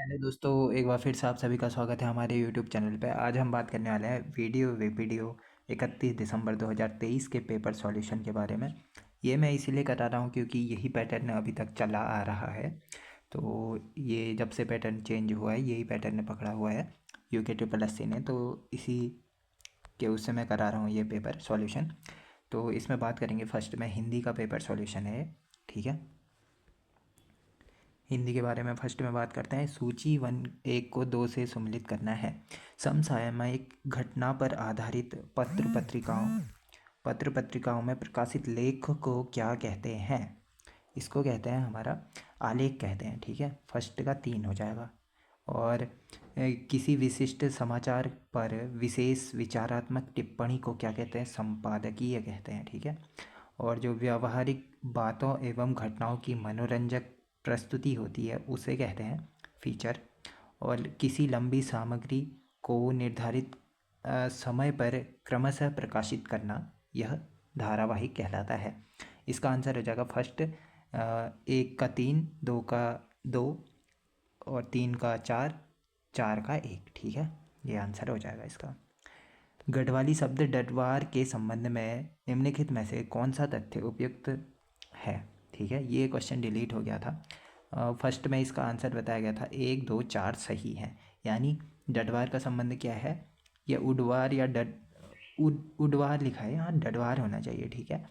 Hello दोस्तों, एक बार फिर से आप सभी का स्वागत है हमारे यूट्यूब चैनल पे। आज हम बात करने वाले हैं वीडियो 31 दिसंबर 2023 के पेपर सॉल्यूशन के बारे में। ये मैं इसीलिए करा रहा हूँ क्योंकि यही पैटर्न अभी तक चला आ रहा है। तो ये जब से पैटर्न चेंज हुआ है यही पैटर्न पकड़ा हुआ है यूके ट्रिपल एस सी ने, तो इसी के उससे मैं करा रहा हूँ ये पेपर सॉल्यूशन। तो इसमें बात करेंगे, फर्स्ट में हिंदी का पेपर सॉल्यूशन है, ठीक है। हिंदी के बारे में फर्स्ट में बात करते हैं। सूची 1 को 2 से सम्मिलित करना है। समसामयिक घटना पर आधारित पत्र पत्रिकाओं में प्रकाशित लेख को क्या कहते हैं? इसको कहते हैं हमारा आलेख कहते हैं, ठीक है। फर्स्ट का 3 हो जाएगा। और किसी विशिष्ट समाचार पर विशेष विचारात्मक टिप्पणी को क्या कहते हैं? संपादकीय कहते हैं, ठीक है। और जो व्यावहारिक बातों एवं घटनाओं की मनोरंजक प्रस्तुति होती है उसे कहते हैं फीचर। और किसी लंबी सामग्री को निर्धारित समय पर क्रमशः प्रकाशित करना, यह धारावाहिक कहलाता है। इसका आंसर हो जाएगा फर्स्ट, 1 का 3, 2 का 2 और 3 का 4, 4 का 1, ठीक है। ये आंसर हो जाएगा इसका। गढ़वाली शब्द डडवार के संबंध में निम्नलिखित में से कौन सा तथ्य उपयुक्त है? ठीक है, ये क्वेश्चन डिलीट हो गया था। फर्स्ट में इसका आंसर बताया गया था 1, 2, 4 सही है। यानी डडवार का संबंध क्या है? या उडवार या उडवार लिखा है, यहाँ डडवार होना चाहिए, ठीक है।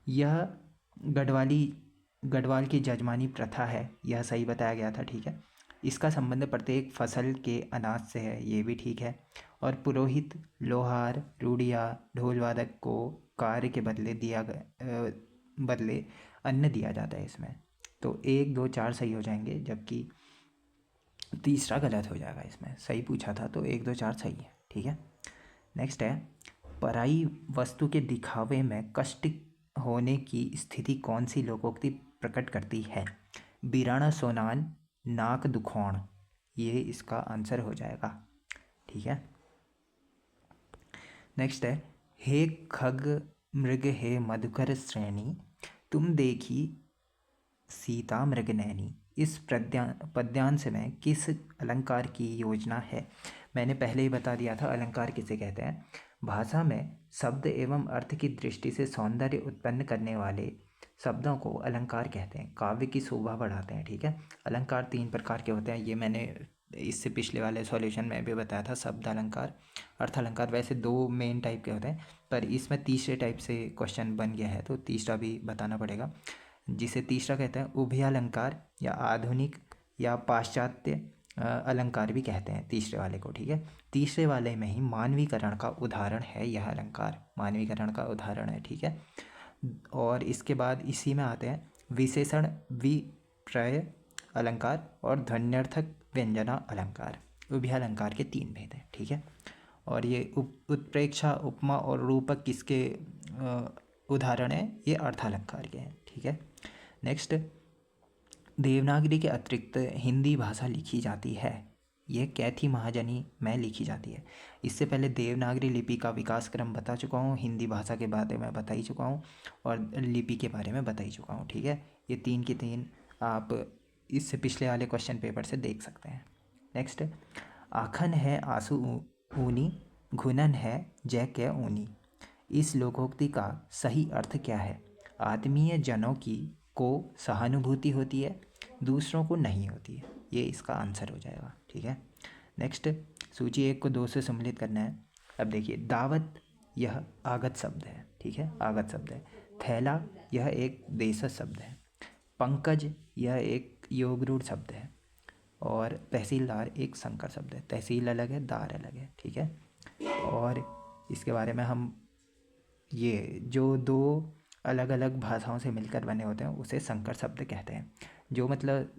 यह गढ़वाल की जजमानी प्रथा है, यह सही बताया गया था, ठीक है। इसका संबंध प्रत्येक फसल के अनाज से है, ये भी ठीक है। और पुरोहित, लोहार, रूढ़िया, ढोल वादक को कार्य के बदले अन्न दिया जाता है इसमें। तो 1, 2, 4 सही हो जाएंगे, जबकि तीसरा गलत हो जाएगा। इसमें सही पूछा था तो 1, 2, 4 सही है, ठीक है। नेक्स्ट है, पराई वस्तु के दिखावे में कष्ट होने की स्थिति कौन सी लोकोक्ति प्रकट करती है? बीराना सोनान, नाक दुखौण, ये इसका आंसर हो जाएगा, ठीक है। नेक्स्ट है, हे खग मृग हे मधुकर श्रेणी, तुम देखी सीता मृग नैनी। इस पद्यांश में किस अलंकार की योजना है? मैंने पहले ही बता दिया था अलंकार किसे कहते हैं। भाषा में शब्द एवं अर्थ की दृष्टि से सौंदर्य उत्पन्न करने वाले शब्दों को अलंकार कहते हैं, काव्य की शोभा बढ़ाते हैं, ठीक है। अलंकार 3 प्रकार के होते हैं, ये मैंने इससे पिछले वाले सॉल्यूशन में भी बताया था। शब्द अलंकार, अर्थ अलंकार, वैसे 2 मेन टाइप के होते हैं, पर इसमें तीसरे टाइप से क्वेश्चन बन गया है तो तीसरा भी बताना पड़ेगा, जिसे तीसरा कहते हैं उभयालंकार, या आधुनिक या पाश्चात्य अलंकार भी कहते हैं तीसरे वाले को, ठीक है। तीसरे वाले में ही मानवीकरण का उदाहरण है यह अलंकार, मानवीकरण का उदाहरण है, ठीक है। और इसके बाद इसी में आते हैं विशेषण विपर्य अलंकार और ध्वन्यर्थक व्यंजना अलंकार। उभयालंकार के 3 भेद हैं, ठीक है। और ये उत्प्रेक्षा, उपमा और रूपक किसके उदाहरण है? ये अर्थालंकार के हैं, ठीक है। नेक्स्ट, देवनागरी के अतिरिक्त हिंदी भाषा लिखी जाती है, यह कैथी महाजनी में लिखी जाती है। इससे पहले देवनागरी लिपि का विकास क्रम बता चुका हूँ, हिंदी भाषा के बारे में बता ही चुका हूँ और लिपि के बारे में बता ही चुका हूँ, ठीक है। ये 3 की 3 आप इससे पिछले वाले क्वेश्चन पेपर से देख सकते हैं। नेक्स्ट, आखन है आंसू ऊनी, घुनन है जय के ऊनी। इस लोकोक्ति का सही अर्थ क्या है? आत्मीय जनों की को सहानुभूति होती है, दूसरों को नहीं होती है, ये इसका आंसर हो जाएगा, ठीक है। नेक्स्ट, सूची 1 को 2 से सम्मिलित करना है। अब देखिए, दावत यह आगत शब्द है, ठीक है, आगत शब्द है। थैला यह एक देशज शब्द है। पंकज यह एक योगरूढ़ शब्द है। और तहसीलदार एक संकर शब्द है, तहसील अलग है, दार अलग है, ठीक है। और इसके बारे में हम, ये जो 2 अलग अलग भाषाओं से मिलकर बने होते हैं उसे संकर शब्द कहते हैं। जो मतलब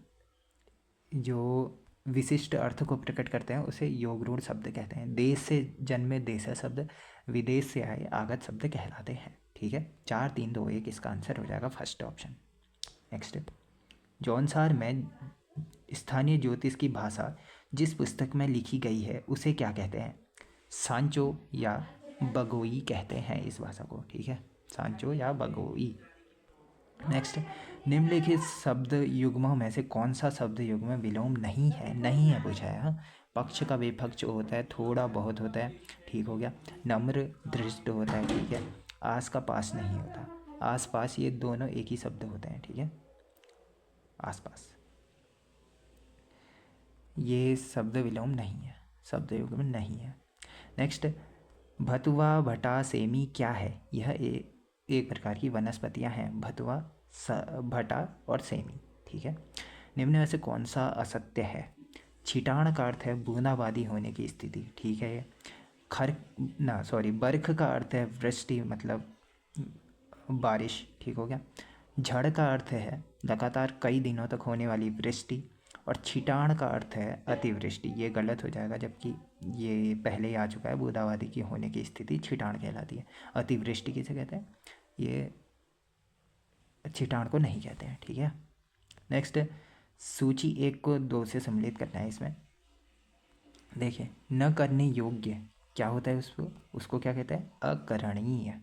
जो विशिष्ट अर्थ को प्रकट करते हैं उसे योगरूढ़ शब्द कहते हैं। देश से जन्मे देशज शब्द, विदेश से आए आगत शब्द कहलाते हैं, ठीक है। 4, 3, 2, 1 इसका आंसर हो जाएगा फर्स्ट ऑप्शन। नेक्स्ट, जौनसार में स्थानीय ज्योतिष की भाषा जिस पुस्तक में लिखी गई है उसे क्या कहते हैं? सांचो या बगोई कहते हैं इस भाषा को, ठीक है, सांचो या बगोई। नेक्स्ट, निम्नलिखित शब्द युग्मों में से कौन सा शब्द युग्म विलोम नहीं है? नहीं है पूछा है। हाँ, पक्ष का विपक्ष होता है, थोड़ा बहुत होता है, ठीक हो गया। नम्र दृष्ट होता है, ठीक है। आस का पास नहीं होता, आस पास ये दोनों एक ही शब्द होते हैं, ठीक है। आस पास ये शब्द विलोम नहीं है, शब्द युग्म नहीं है। नेक्स्ट, भतुआ भटा सेमी क्या है? यह एक प्रकार की वनस्पतियां हैं, भतुआ, भटा और सेमी, ठीक है। निम्न में से कौन सा असत्य है? छिटाण का अर्थ है बूंदाबांदी होने की स्थिति, ठीक है। बर्ख का अर्थ है वृष्टि, मतलब बारिश, ठीक हो गया। झड़ का अर्थ है लगातार कई दिनों तक होने वाली वृष्टि, और छिटाण का अर्थ है अतिवृष्टि। ये गलत हो जाएगा, जबकि ये पहले ही आ चुका है। बूंदाबांदी की होने की स्थिति छिटाण कहलाती है। अतिवृष्टि किसे कहते हैं? ये छिटाण को नहीं कहते हैं, ठीक है। नेक्स्ट, सूची 1 को 2 से सम्मिलित करना है इसमें। देखिए, न करने योग्य क्या होता है? उसको क्या कहते हैं? अकरणीय।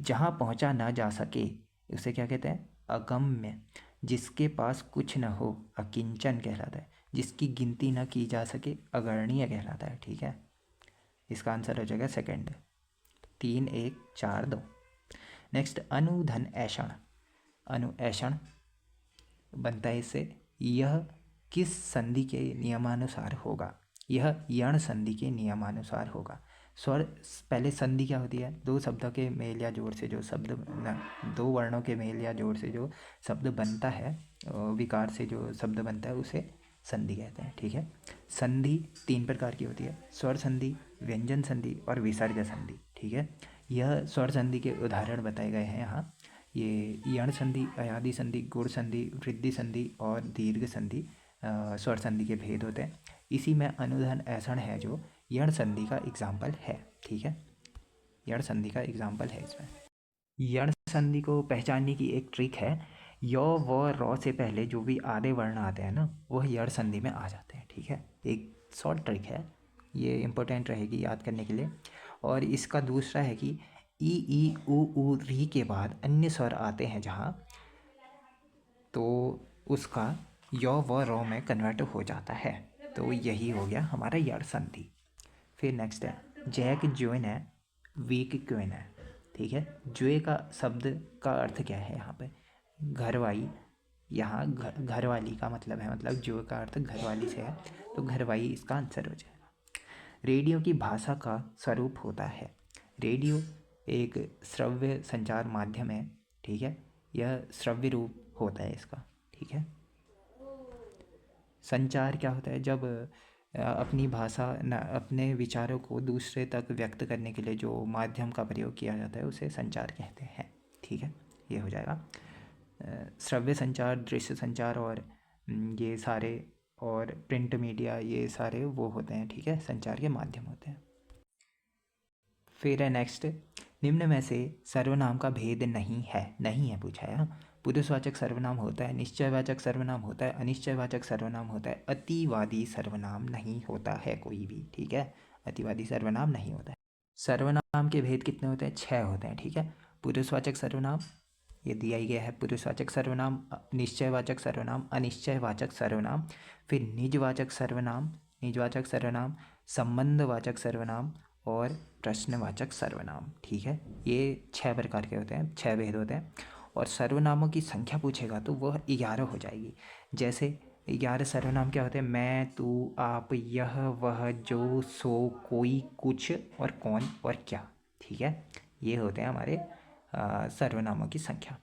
जहाँ पहुँचा ना जा सके उसे क्या कहते हैं? अगम्य। जिसके पास कुछ न हो अकिंचन कहलाता है। जिसकी गिनती न की जा सके अगणनीय कहलाता है, ठीक है। इसका आंसर हो जाएगा सेकंड। 3 1 4 2। नेक्स्ट, अनुधन ऐषण। अनुऐषण बनता है इससे। यह किस संधि के नियमानुसार होगा? यह यण संधि के नियमानुसार होगा। स्वर, पहले संधि क्या होती है? दो शब्दों के मेल या जोड़ से जो शब्द दो वर्णों के मेल या जोड़ से जो शब्द बनता है, विकार से जो शब्द बनता है उसे संधि कहते हैं, ठीक है। संधि 3 प्रकार की होती है, स्वर संधि, व्यंजन संधि और विसर्ग संधि, ठीक है। यह स्वर संधि के उदाहरण बताए गए हैं यहाँ। ये यण संधि, अयादि संधि, गुण संधि, वृद्धि संधि और दीर्घ संधि स्वर संधि के भेद होते हैं। इसी में अनुधन ऐषण है जो यण संधि का एग्जाम्पल है, ठीक है। यण संधि का एग्जाम्पल है इसमें। यण संधि को पहचानने की एक ट्रिक है, य व र से पहले जो भी आधे वर्ण आते हैं ना, वह यण संधि में आ जाते हैं, ठीक है। एक शॉर्ट ट्रिक है, ये इम्पोर्टेंट रहेगी याद करने के लिए। और इसका दूसरा है कि ई उ री के बाद अन्य स्वर आते हैं जहाँ, तो उसका य व र में कन्वर्ट हो जाता है। तो यही हो गया हमारा यण संधि। फिर नेक्स्ट है, जैक ज्वाइन है, वीक क्वीन है, ठीक है। ज्वे का शब्द का अर्थ क्या है यहाँ पे? घरवाई। यहाँ घरवाली का मतलब है, मतलब ज्वे का अर्थ घरवाली से है, तो घरवाई इसका आंसर हो जाएगा। रेडियो की भाषा का स्वरूप होता है। रेडियो एक श्रव्य संचार माध्यम है, ठीक है। यह श्रव्य रूप होता है इसका, ठीक है। संचार क्या होता है? जब अपनी भाषा अपने विचारों को दूसरे तक व्यक्त करने के लिए जो माध्यम का प्रयोग किया जाता है उसे संचार कहते हैं, ठीक है। ये हो जाएगा श्रव्य संचार, दृश्य संचार और ये सारे, और प्रिंट मीडिया, ये सारे वो होते हैं, ठीक है, संचार के माध्यम होते हैं। फिर है नेक्स्ट, निम्न में से सर्वनाम का भेद नहीं है। नहीं है पूछा है। पुरुषवाचक सर्वनाम होता है, निश्चयवाचक सर्वनाम होता है, अनिश्चयवाचक सर्वनाम होता है, अतिवादी सर्वनाम नहीं होता है कोई भी, ठीक है। अतिवादी सर्वनाम नहीं होता है। सर्वनाम के भेद कितने होते हैं? 6 होते हैं, ठीक है। पुरुषवाचक सर्वनाम, ये दिया ही गया है। पुरुषवाचक सर्वनाम, निश्चयवाचक सर्वनाम, अनिश्चयवाचक सर्वनाम, फिर निजवाचक सर्वनाम, निजवाचक सर्वनाम, संबंधवाचक सर्वनाम और प्रश्नवाचक सर्वनाम, ठीक है। ये 6 प्रकार के होते हैं, 6 भेद होते हैं। और सर्वनामों की संख्या पूछेगा तो वह 11 हो जाएगी। जैसे 11 सर्वनाम क्या होते हैं? मैं, तू, आप, यह, वह, जो, सो, कोई, कुछ और कौन और क्या, ठीक है। ये होते हैं हमारे सर्वनामों की संख्या।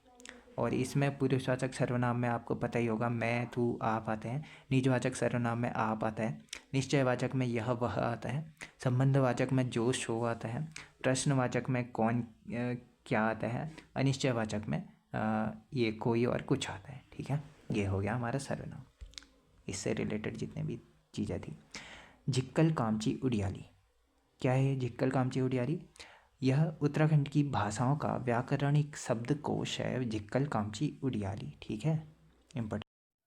और इसमें पुरुषवाचक सर्वनाम में आपको पता ही होगा, मैं, तू, आप आते हैं। निजवाचक सर्वनाम में आप आता है। निश्चयवाचक में यह वह आता है। संबंधवाचक में जो सो आता है। प्रश्नवाचक में कौन क्या आता है। अनिश्चयवाचक में ये कोई और कुछ आता है, ठीक है। ये हो गया हमारा सर्वनाम, इससे रिलेटेड जितने भी चीज़ें थी। झिक्कल कामची उड़ियाली क्या है? झिक्कल कामची उड़ियाली यह उत्तराखंड की भाषाओं का व्याकरणिक शब्दकोश है, झिक्कल कामची उड़ियाली, ठीक है। इम्पोर्टेंट।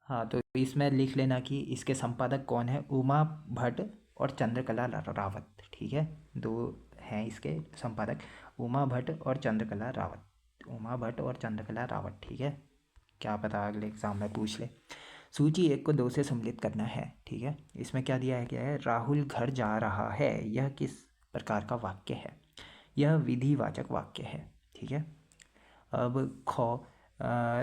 हाँ, तो इसमें लिख लेना कि इसके संपादक कौन है? उमा भट्ट और चंद्रकला रावत, ठीक है। 2 हैं इसके संपादक, उमा भट्ट और चंद्रकला रावत। उमा भट्ट और चंद्रकला रावत, ठीक है, क्या पता अगले एग्जाम में पूछ ले। सूची 1 को 2 से सम्मिलित करना है, ठीक है। इसमें क्या दिया है, क्या है, राहुल घर जा रहा है, यह किस प्रकार का वाक्य है? यह विधिवाचक वाक्य है, ठीक है। अब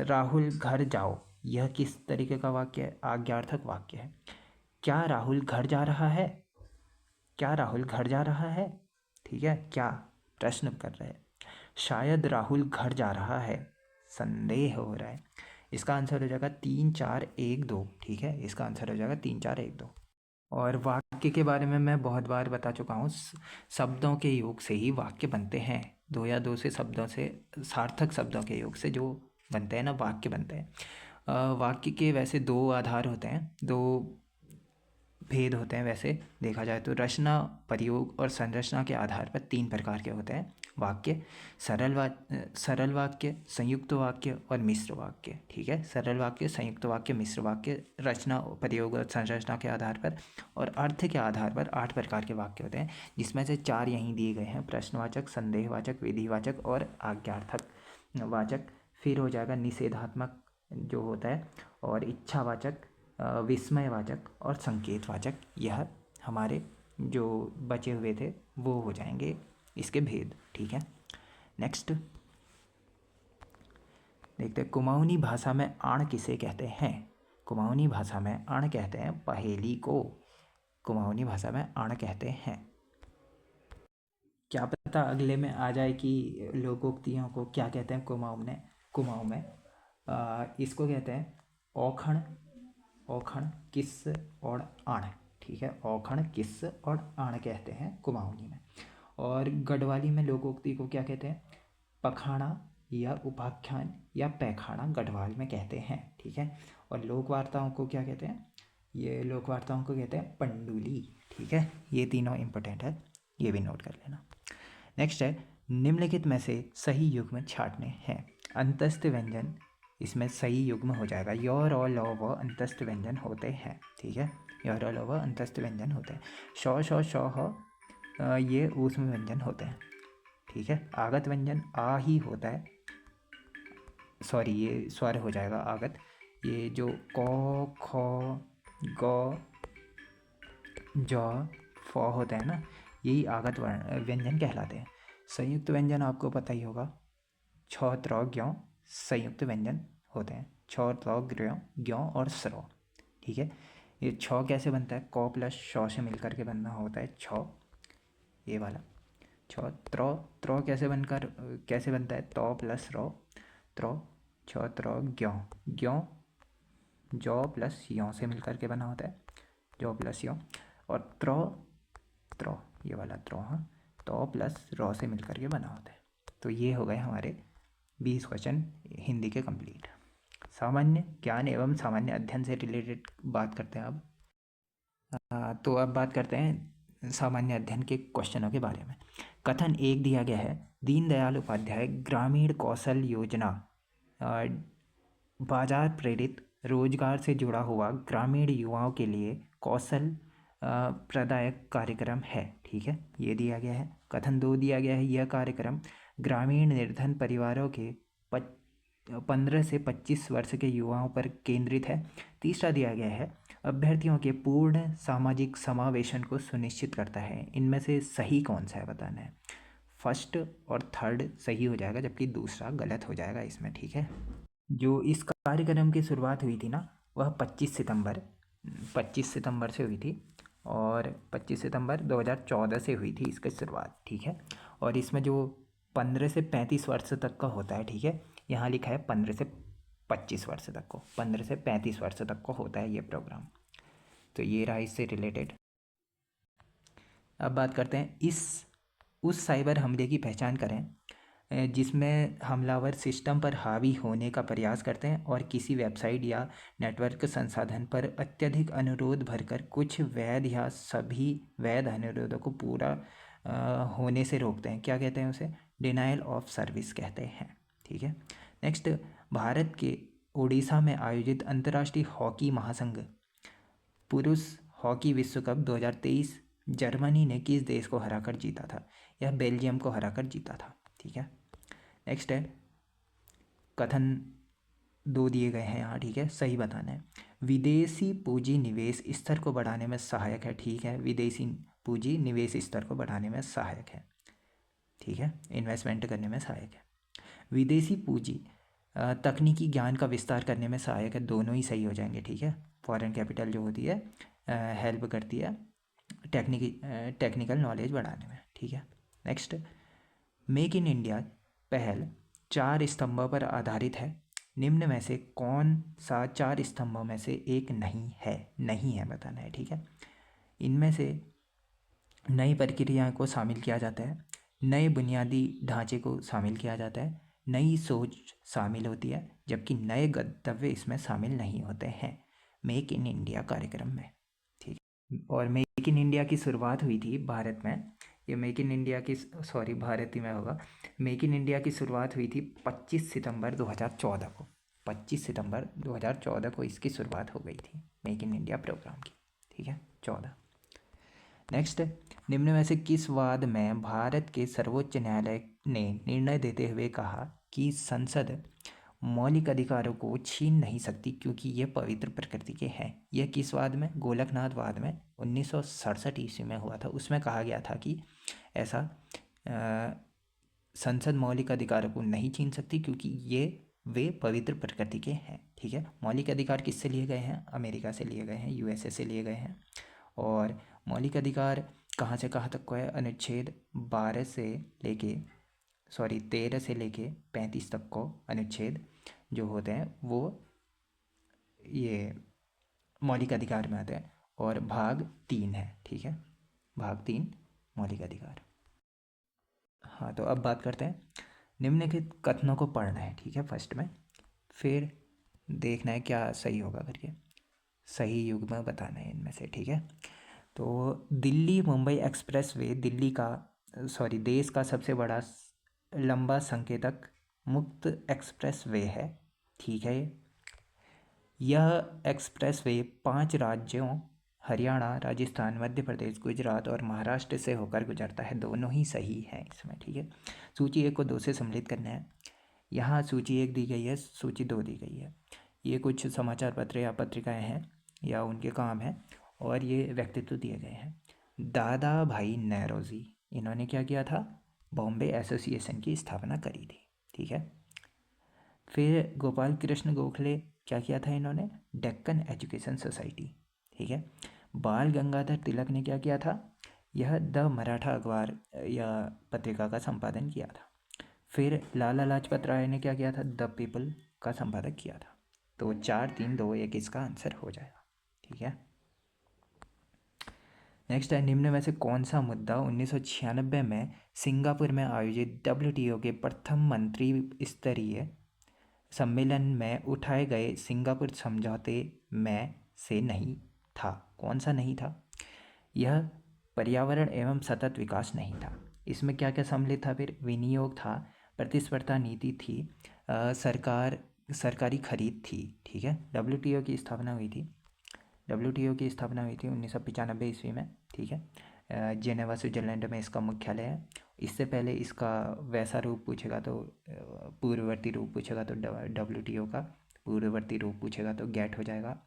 राहुल घर जाओ, यह किस तरीके का वाक्य है? आज्ञार्थक वाक्य है। क्या राहुल घर जा रहा है? क्या राहुल घर जा रहा है, ठीक है, क्या प्रश्न कर रहे हैं। शायद राहुल घर जा रहा है, संदेह हो रहा है। इसका आंसर हो जाएगा 3 4 1 2, ठीक है, इसका आंसर हो जाएगा 3 4 1 2। और वाक्य के बारे में मैं बहुत बार बता चुका हूँ, शब्दों के योग से ही वाक्य बनते हैं। 2 या 2 से शब्दों से, सार्थक शब्दों के योग से जो बनते हैं ना, वाक्य बनते हैं। वाक्य के वैसे 2 आधार होते हैं, 2 भेद होते हैं वैसे देखा जाए तो। रचना, प्रयोग और संरचना के आधार पर 3 प्रकार के होते हैं वाक्य। सरल वाक्य, संयुक्त वाक्य और मिश्र वाक्य, ठीक है। सरल वाक्य, संयुक्त वाक्य, मिश्र वाक्य, रचना, प्रयोग और संरचना के आधार पर। और अर्थ के आधार पर 8 प्रकार के वाक्य होते हैं, जिसमें से 4 यहीं दिए गए हैं, प्रश्नवाचक, संदेहवाचक, विधिवाचक और आज्ञार्थक वाचक। फिर हो जाएगा निषेधात्मक जो होता है, और इच्छावाचक, विस्मयवाचक और संकेतवाचक। यह हमारे जो बचे हुए थे वो हो जाएंगे इसके भेद, ठीक है। नेक्स्ट देखते हैं, कुमाऊनी भाषा में आण किसे कहते हैं? कुमाऊनी भाषा में आण कहते हैं पहेली को। कुमाऊनी भाषा में आण कहते हैं। क्या पता अगले में आ जाए कि लोकोक्तियों को क्या कहते हैं कुमाऊं में। इसको कहते हैं औखण, औखण, किस और आण, ठीक है। औखण, किस और आण कहते हैं कुमाऊनी में। और गढ़वाली में लोकोक्ति को क्या कहते हैं? पखाना या उपाख्यान या पैखाना गढ़वाल में कहते हैं, ठीक है। और लोक वार्ताओं को क्या कहते हैं? ये लोक वार्ताओं को कहते हैं पंडुली, ठीक है। ये तीनों इंपॉर्टेंट है, ये भी नोट कर लेना। नेक्स्ट है, निम्नलिखित में से सही युग्म छांटने हैं। अंतस्थ व्यंजन, इसमें सही युग्म हो जाएगा य, र, ल, व अंतस्थ व्यंजन होते हैं, ठीक है। य, र, ल, व अंतस्थ व्यंजन होते हैं। श, श, श, ह ये ऊष्म व्यंजन होते हैं, ठीक है। आगत व्यंजन आ ही होता है, सॉरी ये स्वर हो जाएगा आगत। ये जो क, ख, ग, ज, फ होता है ना, यही आगत व्यंजन कहलाते हैं। संयुक्त व्यंजन आपको पता ही होगा, छ, त्र, ज्ञ संयुक्त व्यंजन होते हैं। छ, त्र, ज्ञ और स्र, ठीक है। ये छ कैसे बनता है? क प्लस श से मिलकर के बनना होता है छ, ये वाला छ। त्र कैसे बनता है? त प्लस र, त्र, छ, त्र, ज्ञ, ज्ञ जौ प्लस यों से मिलकर के बना होता है, जौ प्लस यों। और त्र ये वाला त्र, हाँ, तो प्लस र से मिलकर के बना होता है। तो ये हो गए हमारे 20 क्वेश्चन हिंदी के कंप्लीट। सामान्य ज्ञान एवं सामान्य अध्ययन से रिलेटेड बात करते हैं अब। तो अब बात करते हैं सामान्य अध्ययन के क्वेश्चनों के बारे में। कथन 1 दिया गया है, दीनदयाल उपाध्याय ग्रामीण कौशल योजना बाजार प्रेरित रोजगार से जुड़ा हुआ ग्रामीण युवाओं के लिए कौशल प्रदायक कार्यक्रम है, ठीक है, ये दिया गया है। कथन 2 दिया गया है, यह कार्यक्रम ग्रामीण निर्धन परिवारों के 15 से 25 वर्ष के युवाओं पर केंद्रित है। तीसरा दिया गया है, अभ्यर्थियों के पूर्ण सामाजिक समावेशन को सुनिश्चित करता है। इनमें से सही कौन सा है बताना है। फर्स्ट और थर्ड सही हो जाएगा, जबकि दूसरा गलत हो जाएगा इसमें, ठीक है। जो इस कार्यक्रम की शुरुआत हुई थी ना, वह 25 सितंबर से हुई थी, और 25 सितंबर 2014 से हुई थी इसकी शुरुआत, ठीक है। और इसमें जो 15 से 35 वर्ष तक का होता है, ठीक है, यहाँ लिखा है 15 से 25 वर्ष तक को, 15 से 35 वर्ष तक को होता है ये प्रोग्राम। तो ये रहा इससे रिलेटेड। अब बात करते हैं उस साइबर हमले की पहचान करें जिसमें हमलावर सिस्टम पर हावी होने का प्रयास करते हैं और किसी वेबसाइट या नेटवर्क संसाधन पर अत्यधिक अनुरोध भरकर कुछ वैध या सभी वैध अनुरोधों को पूरा होने से रोकते हैं। क्या कहते हैं उसे? डिनायल ऑफ सर्विस कहते हैं, ठीक है। नेक्स्ट, भारत के ओडिशा में आयोजित अंतर्राष्ट्रीय हॉकी महासंघ पुरुष हॉकी विश्व कप 2023 जर्मनी ने किस देश को हराकर जीता था? यह बेल्जियम को हराकर जीता था, ठीक है। नेक्स्ट है, कथन दो दिए गए हैं यहाँ, ठीक है, सही बताना है। विदेशी पूंजी निवेश स्तर को बढ़ाने में सहायक है, ठीक है, विदेशी पूंजी निवेश स्तर को बढ़ाने में सहायक है, ठीक है, इन्वेस्टमेंट करने में सहायक है। विदेशी पूंजी तकनीकी ज्ञान का विस्तार करने में सहायक है, दोनों ही सही हो जाएंगे, ठीक है। फॉरेन कैपिटल जो होती है हेल्प करती है टेक्निकल नॉलेज बढ़ाने में, ठीक है। नेक्स्ट, मेक इन इंडिया पहल 4 स्तंभों पर आधारित है, निम्न में से कौन सा 4 स्तंभों में से एक नहीं है बताना है, ठीक है। इनमें से नई प्रक्रियाओं को शामिल किया जाता है, नए बुनियादी ढांचे को शामिल किया जाता है, नई सोच शामिल होती है, जबकि नए गंतव्य इसमें शामिल नहीं होते हैं मेक इन इंडिया कार्यक्रम में, ठीक है। और मेक इन इंडिया की शुरुआत हुई थी भारत में, ये मेक इन इंडिया की भारत ही में होगा। मेक इन इंडिया की शुरुआत हुई थी 25 सितंबर 2014 को, 25 सितंबर 2014 को इसकी शुरुआत हो गई थी मेक इन इंडिया प्रोग्राम की, ठीक है, 14। नेक्स्ट, निम्न में से किस वाद में भारत के सर्वोच्च न्यायालय ने निर्णय देते हुए कहा कि संसद मौलिक अधिकारों को छीन नहीं सकती क्योंकि ये पवित्र प्रकृति के हैं? यह किस वाद में? गोलकनाथ वाद में 1967 ईस्वी में हुआ था। उसमें कहा गया था कि ऐसा संसद मौलिक अधिकारों को नहीं छीन सकती क्योंकि ये वे पवित्र प्रकृति के हैं, ठीक है। मौलिक अधिकार किससे लिए गए हैं? अमेरिका से लिए गए हैं, यूएसए से लिए गए हैं। और मौलिक अधिकार कहाँ से कहाँ तक को है? अनुच्छेद 13 से लेके 35 तक को अनुच्छेद जो होते हैं वो ये मौलिक अधिकार में आते हैं, और भाग 3 है, ठीक है, भाग 3 मौलिक अधिकार। हाँ, तो अब बात करते हैं, निम्नलिखित कथनों को पढ़ना है, ठीक है, फर्स्ट में, फिर देखना है क्या सही होगा करके, सही युग्म बताना है इनमें से, ठीक है। तो दिल्ली मुंबई एक्सप्रेस वे देश का सबसे बड़ा लंबा संकेतक मुक्त एक्सप्रेस वे है, ठीक है। यह एक्सप्रेस वे 5 राज्यों हरियाणा, राजस्थान, मध्य प्रदेश, गुजरात और महाराष्ट्र से होकर गुजरता है, दोनों ही सही हैं इसमें, ठीक है। सूची 1 को 2 से सम्मिलित करना है। यहाँ सूची 1 दी गई है, सूची 2 दी गई है। ये कुछ समाचार पत्र या पत्रिकाएं हैं या उनके काम हैं, और ये व्यक्तित्व दिए गए हैं। दादा भाई नौरोजी, इन्होंने क्या किया था? बॉम्बे एसोसिएशन की स्थापना करी थी, ठीक है। फिर गोपाल कृष्ण गोखले, क्या किया था इन्होंने? डेक्कन एजुकेशन सोसाइटी, ठीक है। बाल गंगाधर तिलक ने क्या किया था? यह द मराठा अखबार या पत्रिका का संपादन किया था। फिर लाला लाजपत राय ने क्या किया था? द पीपल का संपादक किया था। तो 4, 3, 2, 1 इसका आंसर हो जाएगा, ठीक है। नेक्स्ट है, निम्न में से कौन सा मुद्दा 1996 में सिंगापुर में आयोजित WTO के प्रथम मंत्री स्तरीय सम्मेलन में उठाए गए सिंगापुर समझौते में से नहीं था? कौन सा नहीं था? यह पर्यावरण एवं सतत विकास नहीं था। इसमें क्या क्या सम्मिलित था? फिर विनियोग था, प्रतिस्पर्धा नीति थी, सरकारी खरीद थी, ठीक है। WTO की स्थापना हुई थी 1995 ईस्वी में, ठीक है। जेनेवा स्विट्जरलैंड में इसका मुख्यालय है। इससे पहले इसका वैसा रूप पूछेगा तो पूर्ववर्ती रूप पूछेगा तो WTO का पूर्ववर्ती रूप पूछेगा तो गैट हो जाएगा।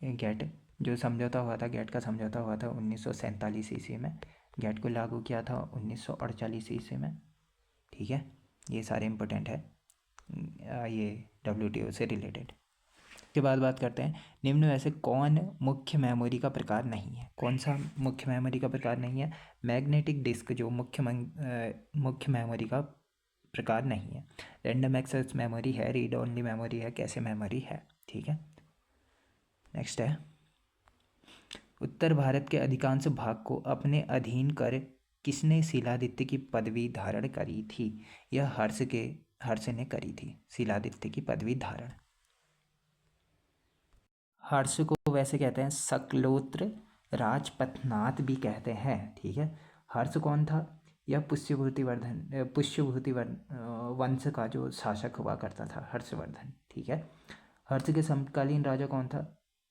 गैट जो समझौता हुआ था, गैट का समझौता हुआ था 1947 ईस्वी में। गैट को लागू किया था 1948 ईस्वी में, ठीक है। ये सारे इम्पोर्टेंट है ये WTO से रिलेटेड। के बाद बात करते हैं, निम्न में से कौन मुख्य मेमोरी का प्रकार नहीं है? कौन सा मुख्य मेमोरी का प्रकार नहीं है? मैग्नेटिक डिस्क जो मुख्य मेमोरी का प्रकार नहीं है। रैंडम एक्सेस मेमोरी है, रीड ओनली मेमोरी है, कैसे मेमोरी है, ठीक है। नेक्स्ट है, उत्तर भारत के अधिकांश भाग को अपने अधीन कर किसने शिलादित्य की पदवी धारण करी थी? यह हर्ष ने करी थी शिलादित्य की पदवी धारण। हर्ष को वैसे कहते हैं शकलोत्र राजपथनाथ भी कहते हैं, ठीक है। हर्ष कौन था? यह पुष्यभूति वंश का जो शासक हुआ करता था, हर्षवर्धन, ठीक है। हर्ष के समकालीन राजा कौन था?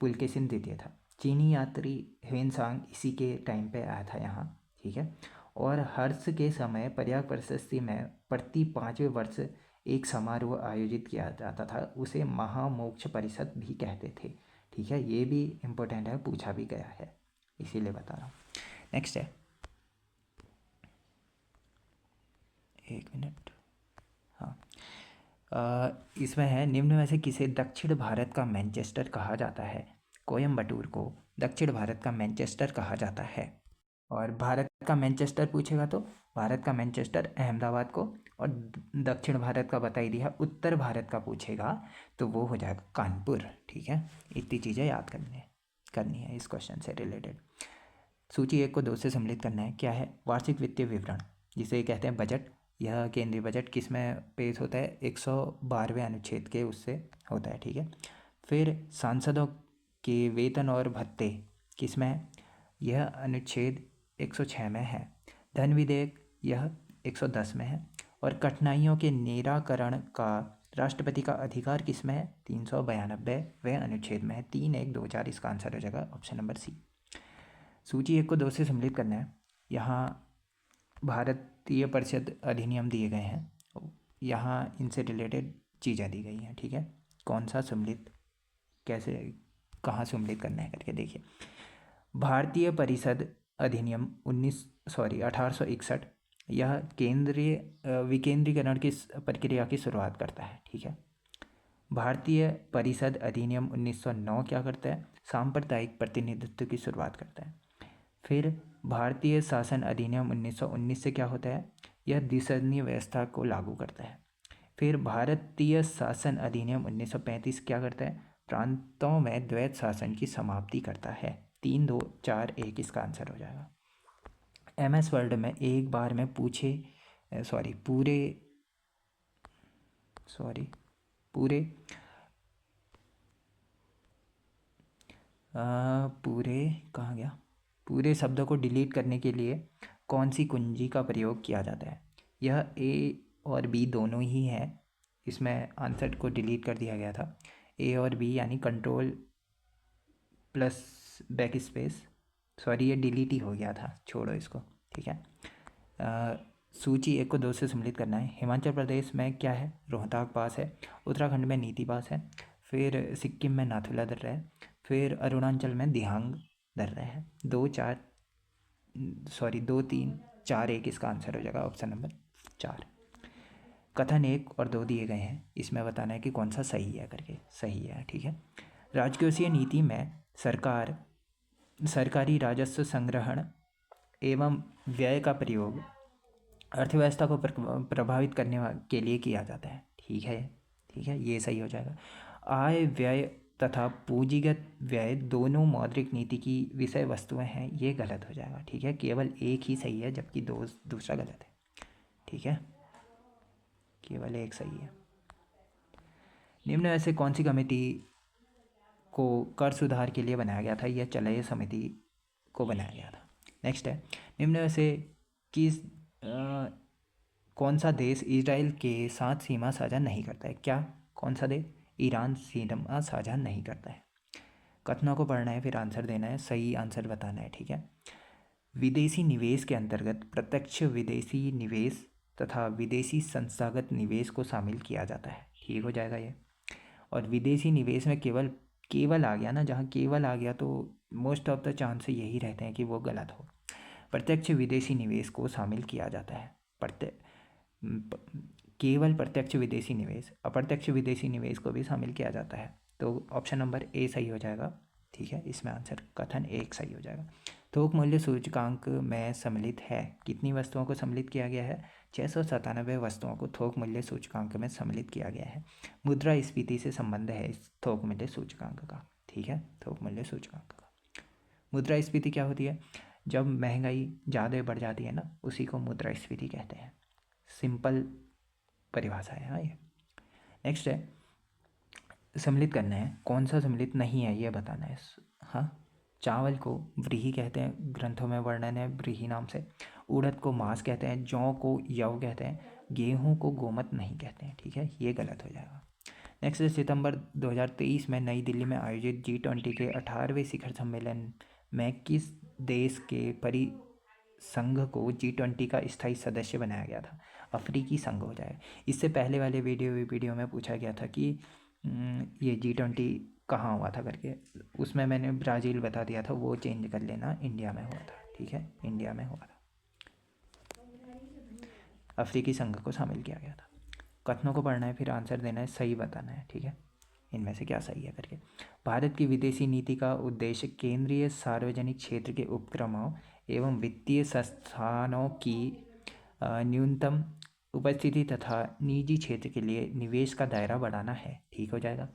पुलकेशिन द्वितीय था। चीनी यात्री ह्वेनसांग इसी के टाइम पे आया था यहाँ, ठीक है। और हर्ष के समय प्रयाग प्रशस्ति में प्रति 5वें वर्ष एक समारोह आयोजित किया जाता था, उसे महामोक्ष परिषद भी कहते थे। ठीक है, ये भी इम्पोर्टेंट है, पूछा भी गया है, इसीलिए बता रहा हूँ। नेक्स्ट है, एक मिनट, हाँ, इसमें है, निम्न में से किसे दक्षिण भारत का मैनचेस्टर कहा जाता है? कोयम्बटूर को दक्षिण भारत का मैनचेस्टर कहा जाता है। और भारत का मैनचेस्टर पूछेगा तो भारत का मैनचेस्टर अहमदाबाद को, और दक्षिण भारत का बता ही दिया, उत्तर भारत का पूछेगा तो वो हो जाएगा कानपुर। ठीक है, इतनी चीज़ें याद करनी है इस क्वेश्चन से रिलेटेड। सूची 1 को 2 से सम्मिलित करना है। क्या है? वार्षिक वित्तीय विवरण, जिसे कहते हैं बजट। यह केंद्रीय बजट किस में पेश होता है? 112वें अनुच्छेद के उससे होता है। ठीक है, फिर सांसदों के वेतन और भत्ते किस में है? यह अनुच्छेद 106 में है। धन विधेयक यह 110 में है। और कठिनाइयों के निराकरण का राष्ट्रपति का अधिकार किस में है? 392वें अनुच्छेद में है। 3, 1, 2, 4 इसका आंसर हो जाएगा ऑप्शन नंबर सी। सूची 1 को 2 से सम्मिलित करना है। यहाँ भारतीय परिषद अधिनियम दिए गए हैं, यहाँ इनसे रिलेटेड चीज़ें दी गई हैं। ठीक है, कौन सा सम्मिलित, कैसे, कहाँ सम्मिलित करना है करके देखिए। भारतीय परिषद अधिनियम 1861 यह केंद्रीय विकेंद्रीकरण की प्रक्रिया की शुरुआत करता है। ठीक है, भारतीय परिषद अधिनियम 1909 क्या करता है? सांप्रदायिक प्रतिनिधित्व की शुरुआत करता है। फिर भारतीय शासन अधिनियम 1919 से क्या होता है? यह द्विसदनीय व्यवस्था को लागू करता है। फिर भारतीय शासन अधिनियम 1935 क्या करता है? प्रांतों में द्वैत शासन की समाप्ति करता है। 3, 2, 4, 1 इसका आंसर हो जाएगा। MS वर्ड में एक बार में पूरे कहाँ गया? पूरे शब्दों को डिलीट करने के लिए कौन सी कुंजी का प्रयोग किया जाता है? यह A और B दोनों ही है, इसमें आंसर को डिलीट कर दिया गया था। A और B यानी कंट्रोल प्लस बैक स्पेस, ये डिलीट ही हो गया था, छोड़ो इसको। ठीक है, सूची 1 को 2 से सम्मिलित करना है। हिमाचल प्रदेश में क्या है? रोहतांग पास है। उत्तराखंड में नीति पास है। फिर सिक्किम में नाथुला दर्रा है। फिर अरुणाचल में दिहांग दर्रा है। 2, 3, 4, 1 इसका आंसर हो जाएगा ऑप्शन नंबर 4। कथन 1 और 2 दिए गए हैं, इसमें बताना है कि कौन सा सही है करके। सही है, ठीक है। राजकोषीय नीति में सरकारी राजस्व संग्रहण एवं व्यय का प्रयोग अर्थव्यवस्था को प्रभावित करने के लिए किया जाता है। ठीक है, ये सही हो जाएगा। आय व्यय तथा पूंजीगत व्यय दोनों मौद्रिक नीति की विषय वस्तुएं हैं, ये गलत हो जाएगा। ठीक है, केवल एक ही सही है जबकि दूसरा गलत है। ठीक है, केवल एक सही है। निम्न में से कौन सी कमेटी को कर सुधार के लिए बनाया गया था? यह चलय समिति को बनाया गया था। नेक्स्ट है, निम्न में से कौन सा देश इजराइल के साथ सीमा साझा नहीं करता है? क्या, कौन सा देश? ईरान सीमा साझा नहीं करता है। कथनों को पढ़ना है, फिर आंसर देना है, सही आंसर बताना है। ठीक है, विदेशी निवेश के अंतर्गत प्रत्यक्ष विदेशी निवेश तथा विदेशी संस्थागत निवेश को शामिल किया जाता है। ठीक हो जाएगा ये। और विदेशी निवेश में केवल आ गया ना, जहाँ केवल आ गया तो मोस्ट ऑफ द चांस यही रहते हैं कि वो गलत हो। प्रत्यक्ष विदेशी निवेश को शामिल किया जाता है। केवल प्रत्यक्ष विदेशी निवेश, अप्रत्यक्ष विदेशी निवेश को भी शामिल किया जाता है। तो ऑप्शन नंबर ए सही हो जाएगा। ठीक है, इसमें आंसर कथन 1 सही हो जाएगा। थोक मूल्य सूचकांक में सम्मिलित है, कितनी वस्तुओं को सम्मिलित किया गया है? 697 वस्तुओं को थोक मूल्य सूचकांक में सम्मिलित किया गया है। मुद्रास्फीति से संबंध है इस थोक मूल्य सूचकांक का। ठीक है, थोक मूल्य सूचकांक का। मुद्रास्फीति क्या होती है? जब महंगाई ज़्यादा बढ़ जाती है ना, उसी को मुद्रास्फीति कहते हैं। सिंपल परिभाषा है। हाँ, ये नेक्स्ट है, सम्मिलित करना है, कौन सा सम्मिलित नहीं है ये बताना है। हाँ, चावल को व्रीहि कहते हैं, ग्रंथों में वर्णन है व्रीहि नाम से। उड़द को मास कहते हैं। जौ को यव कहते हैं। गेहूं को गोमत नहीं कहते हैं। ठीक है, ये गलत हो जाएगा। नेक्स्ट है, सितंबर 2023 में नई दिल्ली में आयोजित G20 के 18वें शिखर सम्मेलन में किस देश के परिसंघ को G20 का स्थायी सदस्य बनाया गया था? अफ्रीकी संघ हो जाएगा। इससे पहले वाले वीडियो में पूछा गया था कि ये G20 कहाँ हुआ था करके, उसमें मैंने ब्राज़ील बता दिया था, वो चेंज कर लेना, इंडिया में हुआ था। ठीक है, इंडिया में हुआ था, अफ्रीकी संघ को शामिल किया गया था। कथनों को पढ़ना है, फिर आंसर देना है, सही बताना है। ठीक है, इनमें से क्या सही है करके। भारत की विदेशी नीति का उद्देश्य केंद्रीय सार्वजनिक क्षेत्र के उपक्रमों एवं वित्तीय संस्थानों की न्यूनतम उपस्थिति तथा निजी क्षेत्र के लिए निवेश का दायरा बढ़ाना है। ठीक हो जाएगा।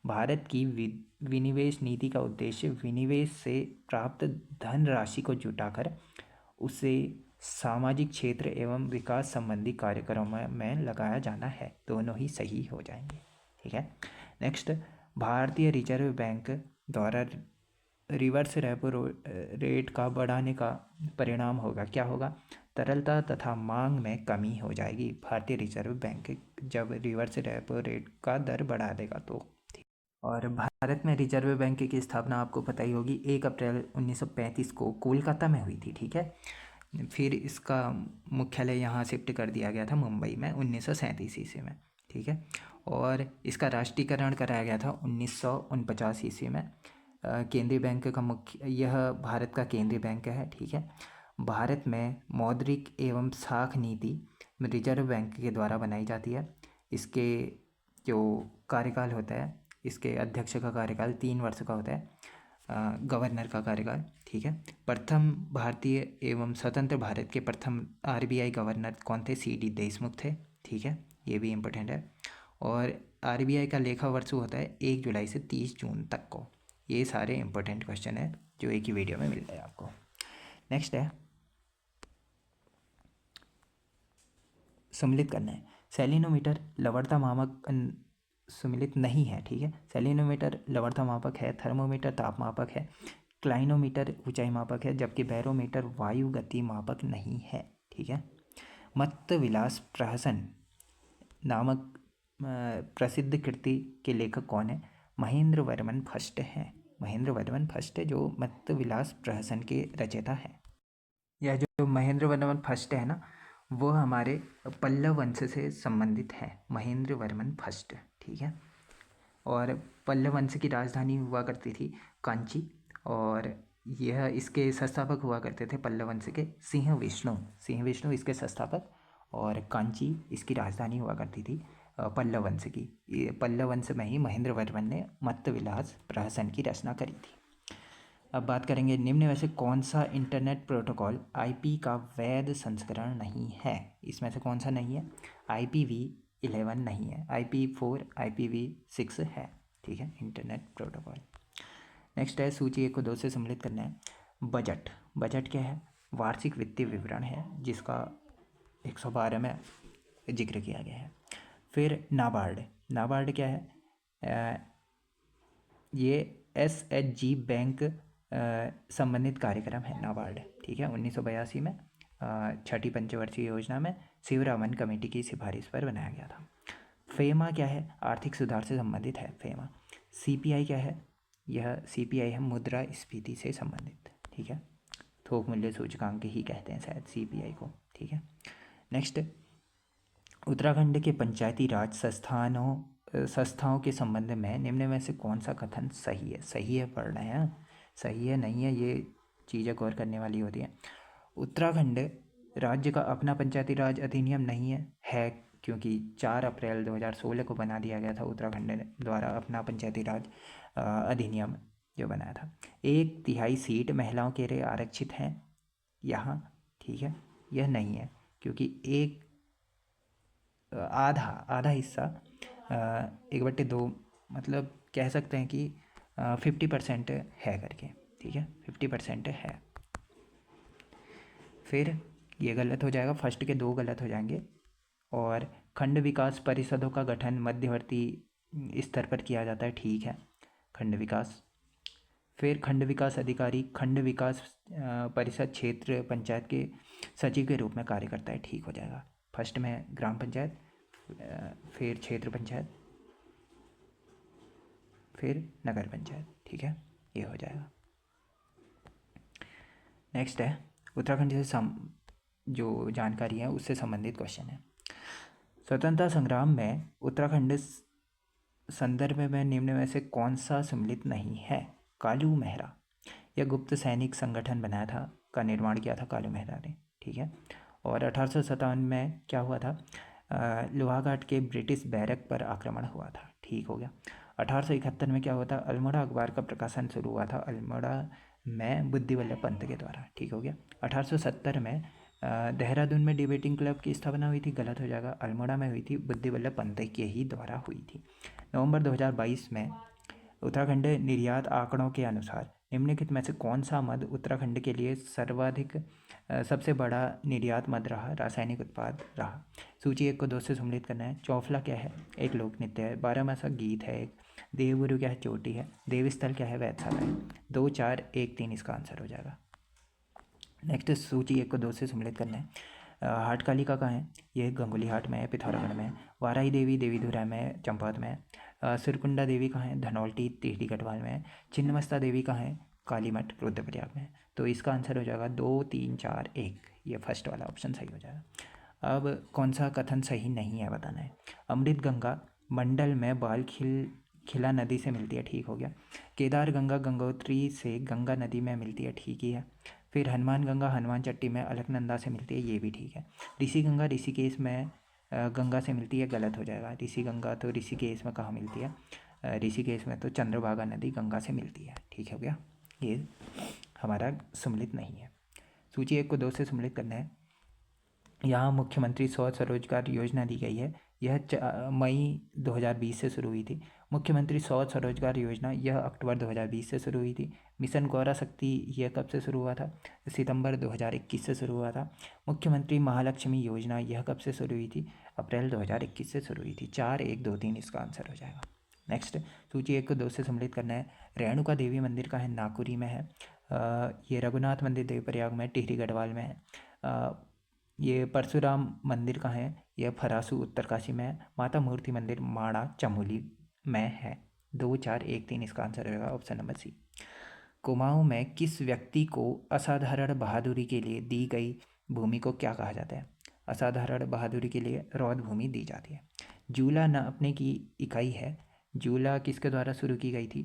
भारत की विनिवेश नीति का उद्देश्य विनिवेश से प्राप्त धनराशि को जुटाकर उसे सामाजिक क्षेत्र एवं विकास संबंधी कार्यक्रमों में लगाया जाना है। दोनों ही सही हो जाएंगे। ठीक है। नेक्स्ट, भारतीय रिजर्व बैंक द्वारा रिवर्स रेपो रेट का बढ़ाने का परिणाम होगा, क्या होगा? तरलता तथा मांग में कमी हो जाएगी। भारतीय रिजर्व बैंक जब रिवर्स रेपो रेट का दर बढ़ा देगा तो। और भारत में रिजर्व बैंक की स्थापना आपको पता ही होगी 1 अप्रैल 1935 को कोलकाता में हुई थी। ठीक है, फिर इसका मुख्यालय यहाँ शिफ्ट कर दिया गया था मुंबई में 1937 ईस्वी में। ठीक है, और इसका राष्ट्रीयकरण कराया गया था 1949 ईस्वी में। केंद्रीय बैंक का मुख्य, यह भारत का केंद्रीय बैंक है। ठीक है, भारत में मौद्रिक एवं साख नीति रिजर्व बैंक के द्वारा बनाई जाती है। इसके जो कार्यकाल होता है, इसके अध्यक्ष का कार्यकाल 3 वर्ष का होता है, गवर्नर का कार्यकाल। ठीक है, प्रथम भारतीय एवं स्वतंत्र भारत के प्रथम RBI गवर्नर कौन थे? CD देशमुख थे। ठीक है, ये भी इम्पोर्टेंट है। और RBI का लेखा वर्ष होता है 1 जुलाई से 30 जून तक को। ये सारे इंपॉर्टेंट क्वेश्चन है जो एक ही वीडियो में मिल रहे हैं आपको। नेक्स्ट है सम्मिलित करना है। सेलिनोमीटर लवणता मापक सम्मिलित नहीं है। ठीक है, सेलिनोमीटर लवणता मापक है, थर्मोमीटर ताप मापक है, क्लाइनोमीटर ऊंचाई मापक है, जबकि बैरोमीटर वायु गति मापक नहीं है। ठीक है, मत्त विलास प्रहसन नामक प्रसिद्ध कृति के लेखक कौन है? महेंद्र वर्मन फर्स्ट है। महेंद्र वर्मन फर्स्ट है जो मत्त विलास प्रहसन के रचयिता है। यह जो महेंद्र वर्मन फर्स्ट है ना, वो हमारे पल्लव वंश से संबंधित है, महेंद्र वर्मन फर्स्ट। ठीक है, और पल्लव वंश की राजधानी हुआ करती थी कांची, और यह इसके संस्थापक हुआ करते थे पल्लव वंश के सिंह विष्णु इसके संस्थापक, और कांची इसकी राजधानी हुआ करती थी पल्लव वंश की। ये पल्लव वंश में ही महेंद्र वर्मन ने मत्त विलास प्रहसन की रचना करी थी। अब बात करेंगे निम्न में से कौन सा इंटरनेट प्रोटोकॉल IP का वैध संस्करण नहीं है? इसमें से कौन सा नहीं है? IPv11 नहीं है, IP4 IPv6 है। ठीक है, इंटरनेट प्रोटोकॉल। नेक्स्ट है सूची 1 को 2 से सम्मिलित करना है। बजट क्या है? वार्षिक वित्तीय विवरण है जिसका 112 में जिक्र किया गया है। फिर नाबार्ड क्या है? ये SHG बैंक संबंधित कार्यक्रम है नाबार्ड। ठीक है, 1982 में छठी पंचवर्षीय योजना में शिवरामन कमेटी की सिफारिश पर बनाया गया था। फेमा क्या है? आर्थिक सुधार से संबंधित है फेमा। CPI क्या है? यह CPI है मुद्रा स्फीति से संबंधित। ठीक है, थोक मूल्य सूचकांक ही कहते हैं शायद CPI को। ठीक है, नेक्स्ट, उत्तराखंड के पंचायती राज संस्थाओं के संबंध में निम्न में से कौन सा कथन सही है? सही है पढ़ रहे हैं, सही है नहीं है, ये चीज़ें गौर करने वाली होती हैं। उत्तराखंड राज्य का अपना पंचायती राज अधिनियम नहीं है क्योंकि 4 अप्रैल 2016 को बना दिया गया था उत्तराखंड द्वारा अपना पंचायती राज अधिनियम जो बनाया था। 1/3 सीट महिलाओं के लिए आरक्षित हैं यहाँ। ठीक है, यह नहीं है क्योंकि आधा हिस्सा 1/2 मतलब कह सकते हैं कि 50% है करके। ठीक है, 50% है। फिर ये गलत हो जाएगा, फर्स्ट के 2 गलत हो जाएंगे। और खंड विकास परिषदों का गठन मध्यवर्ती स्तर पर किया जाता है। ठीक है, खंड विकास। फिर खंड विकास अधिकारी खंड विकास परिषद क्षेत्र पंचायत के सचिव के रूप में कार्य करता है। ठीक हो जाएगा, फर्स्ट में ग्राम पंचायत, फिर क्षेत्र पंचायत, फिर नगर पंचायत। ठीक है, ये हो जाएगा। नेक्स्ट है उत्तराखंड से जो जानकारी है उससे संबंधित क्वेश्चन है। स्वतंत्रता संग्राम में उत्तराखंड संदर्भ में निम्न में से कौन सा सम्मिलित नहीं है? कालू मेहरा, यह गुप्त सैनिक संगठन बनाया था, का निर्माण किया था कालू मेहरा ने, ठीक है। और 1857 में क्या हुआ था? लोहाघाट के ब्रिटिश बैरक पर आक्रमण हुआ था, ठीक हो गया। 1871 में क्या हुआ था? अल्मोड़ा अखबार का प्रकाशन शुरू हुआ था अल्मोड़ा में बुद्धि वल्लभ पंत के द्वारा, ठीक हो गया। 1870 में देहरादून में डिबेटिंग क्लब की स्थापना हुई थी, गलत हो जाएगा, अल्मोड़ा में हुई थी, बुद्धि वल्लभ पंत के ही द्वारा हुई थी। नवंबर 2022 में उत्तराखंड निर्यात आंकड़ों के अनुसार निम्नलिखित में से कौन सा मद उत्तराखंड के लिए सर्वाधिक सबसे बड़ा निर्यात मद रहा, रासायनिक उत्पाद रहा? सूची 1 को 2 से सम्मिलित करना है। चौफला क्या है? एक लोक नृत्य है। बारहमासा गीत है एक। देवगुरु क्या है? चोटी है। देवस्थल क्या है? वैधशाला है। 2, 4, 1, 3 इसका आंसर हो जाएगा। नेक्स्ट सूची 1 को 2 से सम्मिलित करना है। हाटकालिका कहाँ है? ये गंगोली हाट में है, पिथौरागढ़ में है। वाराही देवी देवीधुरा में, चंपावत में है। सिरकुंडा देवी कहाँ है? धनौल्टी टिहरी गढ़वाल में है। छिन्नमस्ता देवी कहाँ है? कालीमठ रुद्रप्रयाग में है। तो इसका आंसर हो जाएगा 2, 3, 4, 1, ये फर्स्ट वाला ऑप्शन सही हो जाएगा। अब कौन सा कथन सही नहीं है बताना है। अमृत गंगा मंडल में बाल खिला नदी से मिलती है, ठीक हो गया। केदार गंगा गंगोत्री से गंगा नदी में मिलती है, ठीक ही है। फिर हनुमान गंगा हनुमान चट्टी में अलकनंदा से मिलती है, ये भी ठीक है। ऋषि गंगा ऋषिकेश में गंगा से मिलती है, गलत हो जाएगा। ऋषि गंगा तो ऋषिकेश में कहाँ मिलती है? ऋषिकेश में तो चंद्रभागा नदी गंगा से मिलती है, ठीक हो गया। ये हमारा सम्मिलित नहीं है। सूची 1 को 2 से सम्मिलित करना है। यहाँ मुख्यमंत्री स्वरोजगार योजना दी गई है, यह मई 2020 से शुरू हुई थी। मुख्यमंत्री स्वरोजगार योजना यह अक्टूबर 2020 से शुरू हुई थी। मिशन गौरा शक्ति यह कब से शुरू हुआ था? सितंबर 2021 से शुरू हुआ था। मुख्यमंत्री महालक्ष्मी योजना यह कब से शुरू हुई थी? अप्रैल 2021 से शुरू हुई थी। 4, 1, 2, 3 इसका आंसर हो जाएगा। नेक्स्ट सूची 1 को 2 से सम्मिलित करना है। रेणुका देवी मंदिर का है, नाकुरी में है। ये रघुनाथ मंदिर देवप्रयाग में, टिहरी गढ़वाल में है। ये परशुराम मंदिर कहाँ है? यह फरासू उत्तरकाशी में है। माता मूर्ति मंदिर माड़ा चमोली में है। 2, 4, 1, 3 इसका आंसर रहेगा ऑप्शन नंबर सी। कुमाऊं में किस व्यक्ति को असाधारण बहादुरी के लिए दी गई भूमि को क्या कहा जाता है? असाधारण बहादुरी के लिए रौद भूमि दी जाती है। जूला नापने की इकाई है। जूला किसके द्वारा शुरू की गई थी?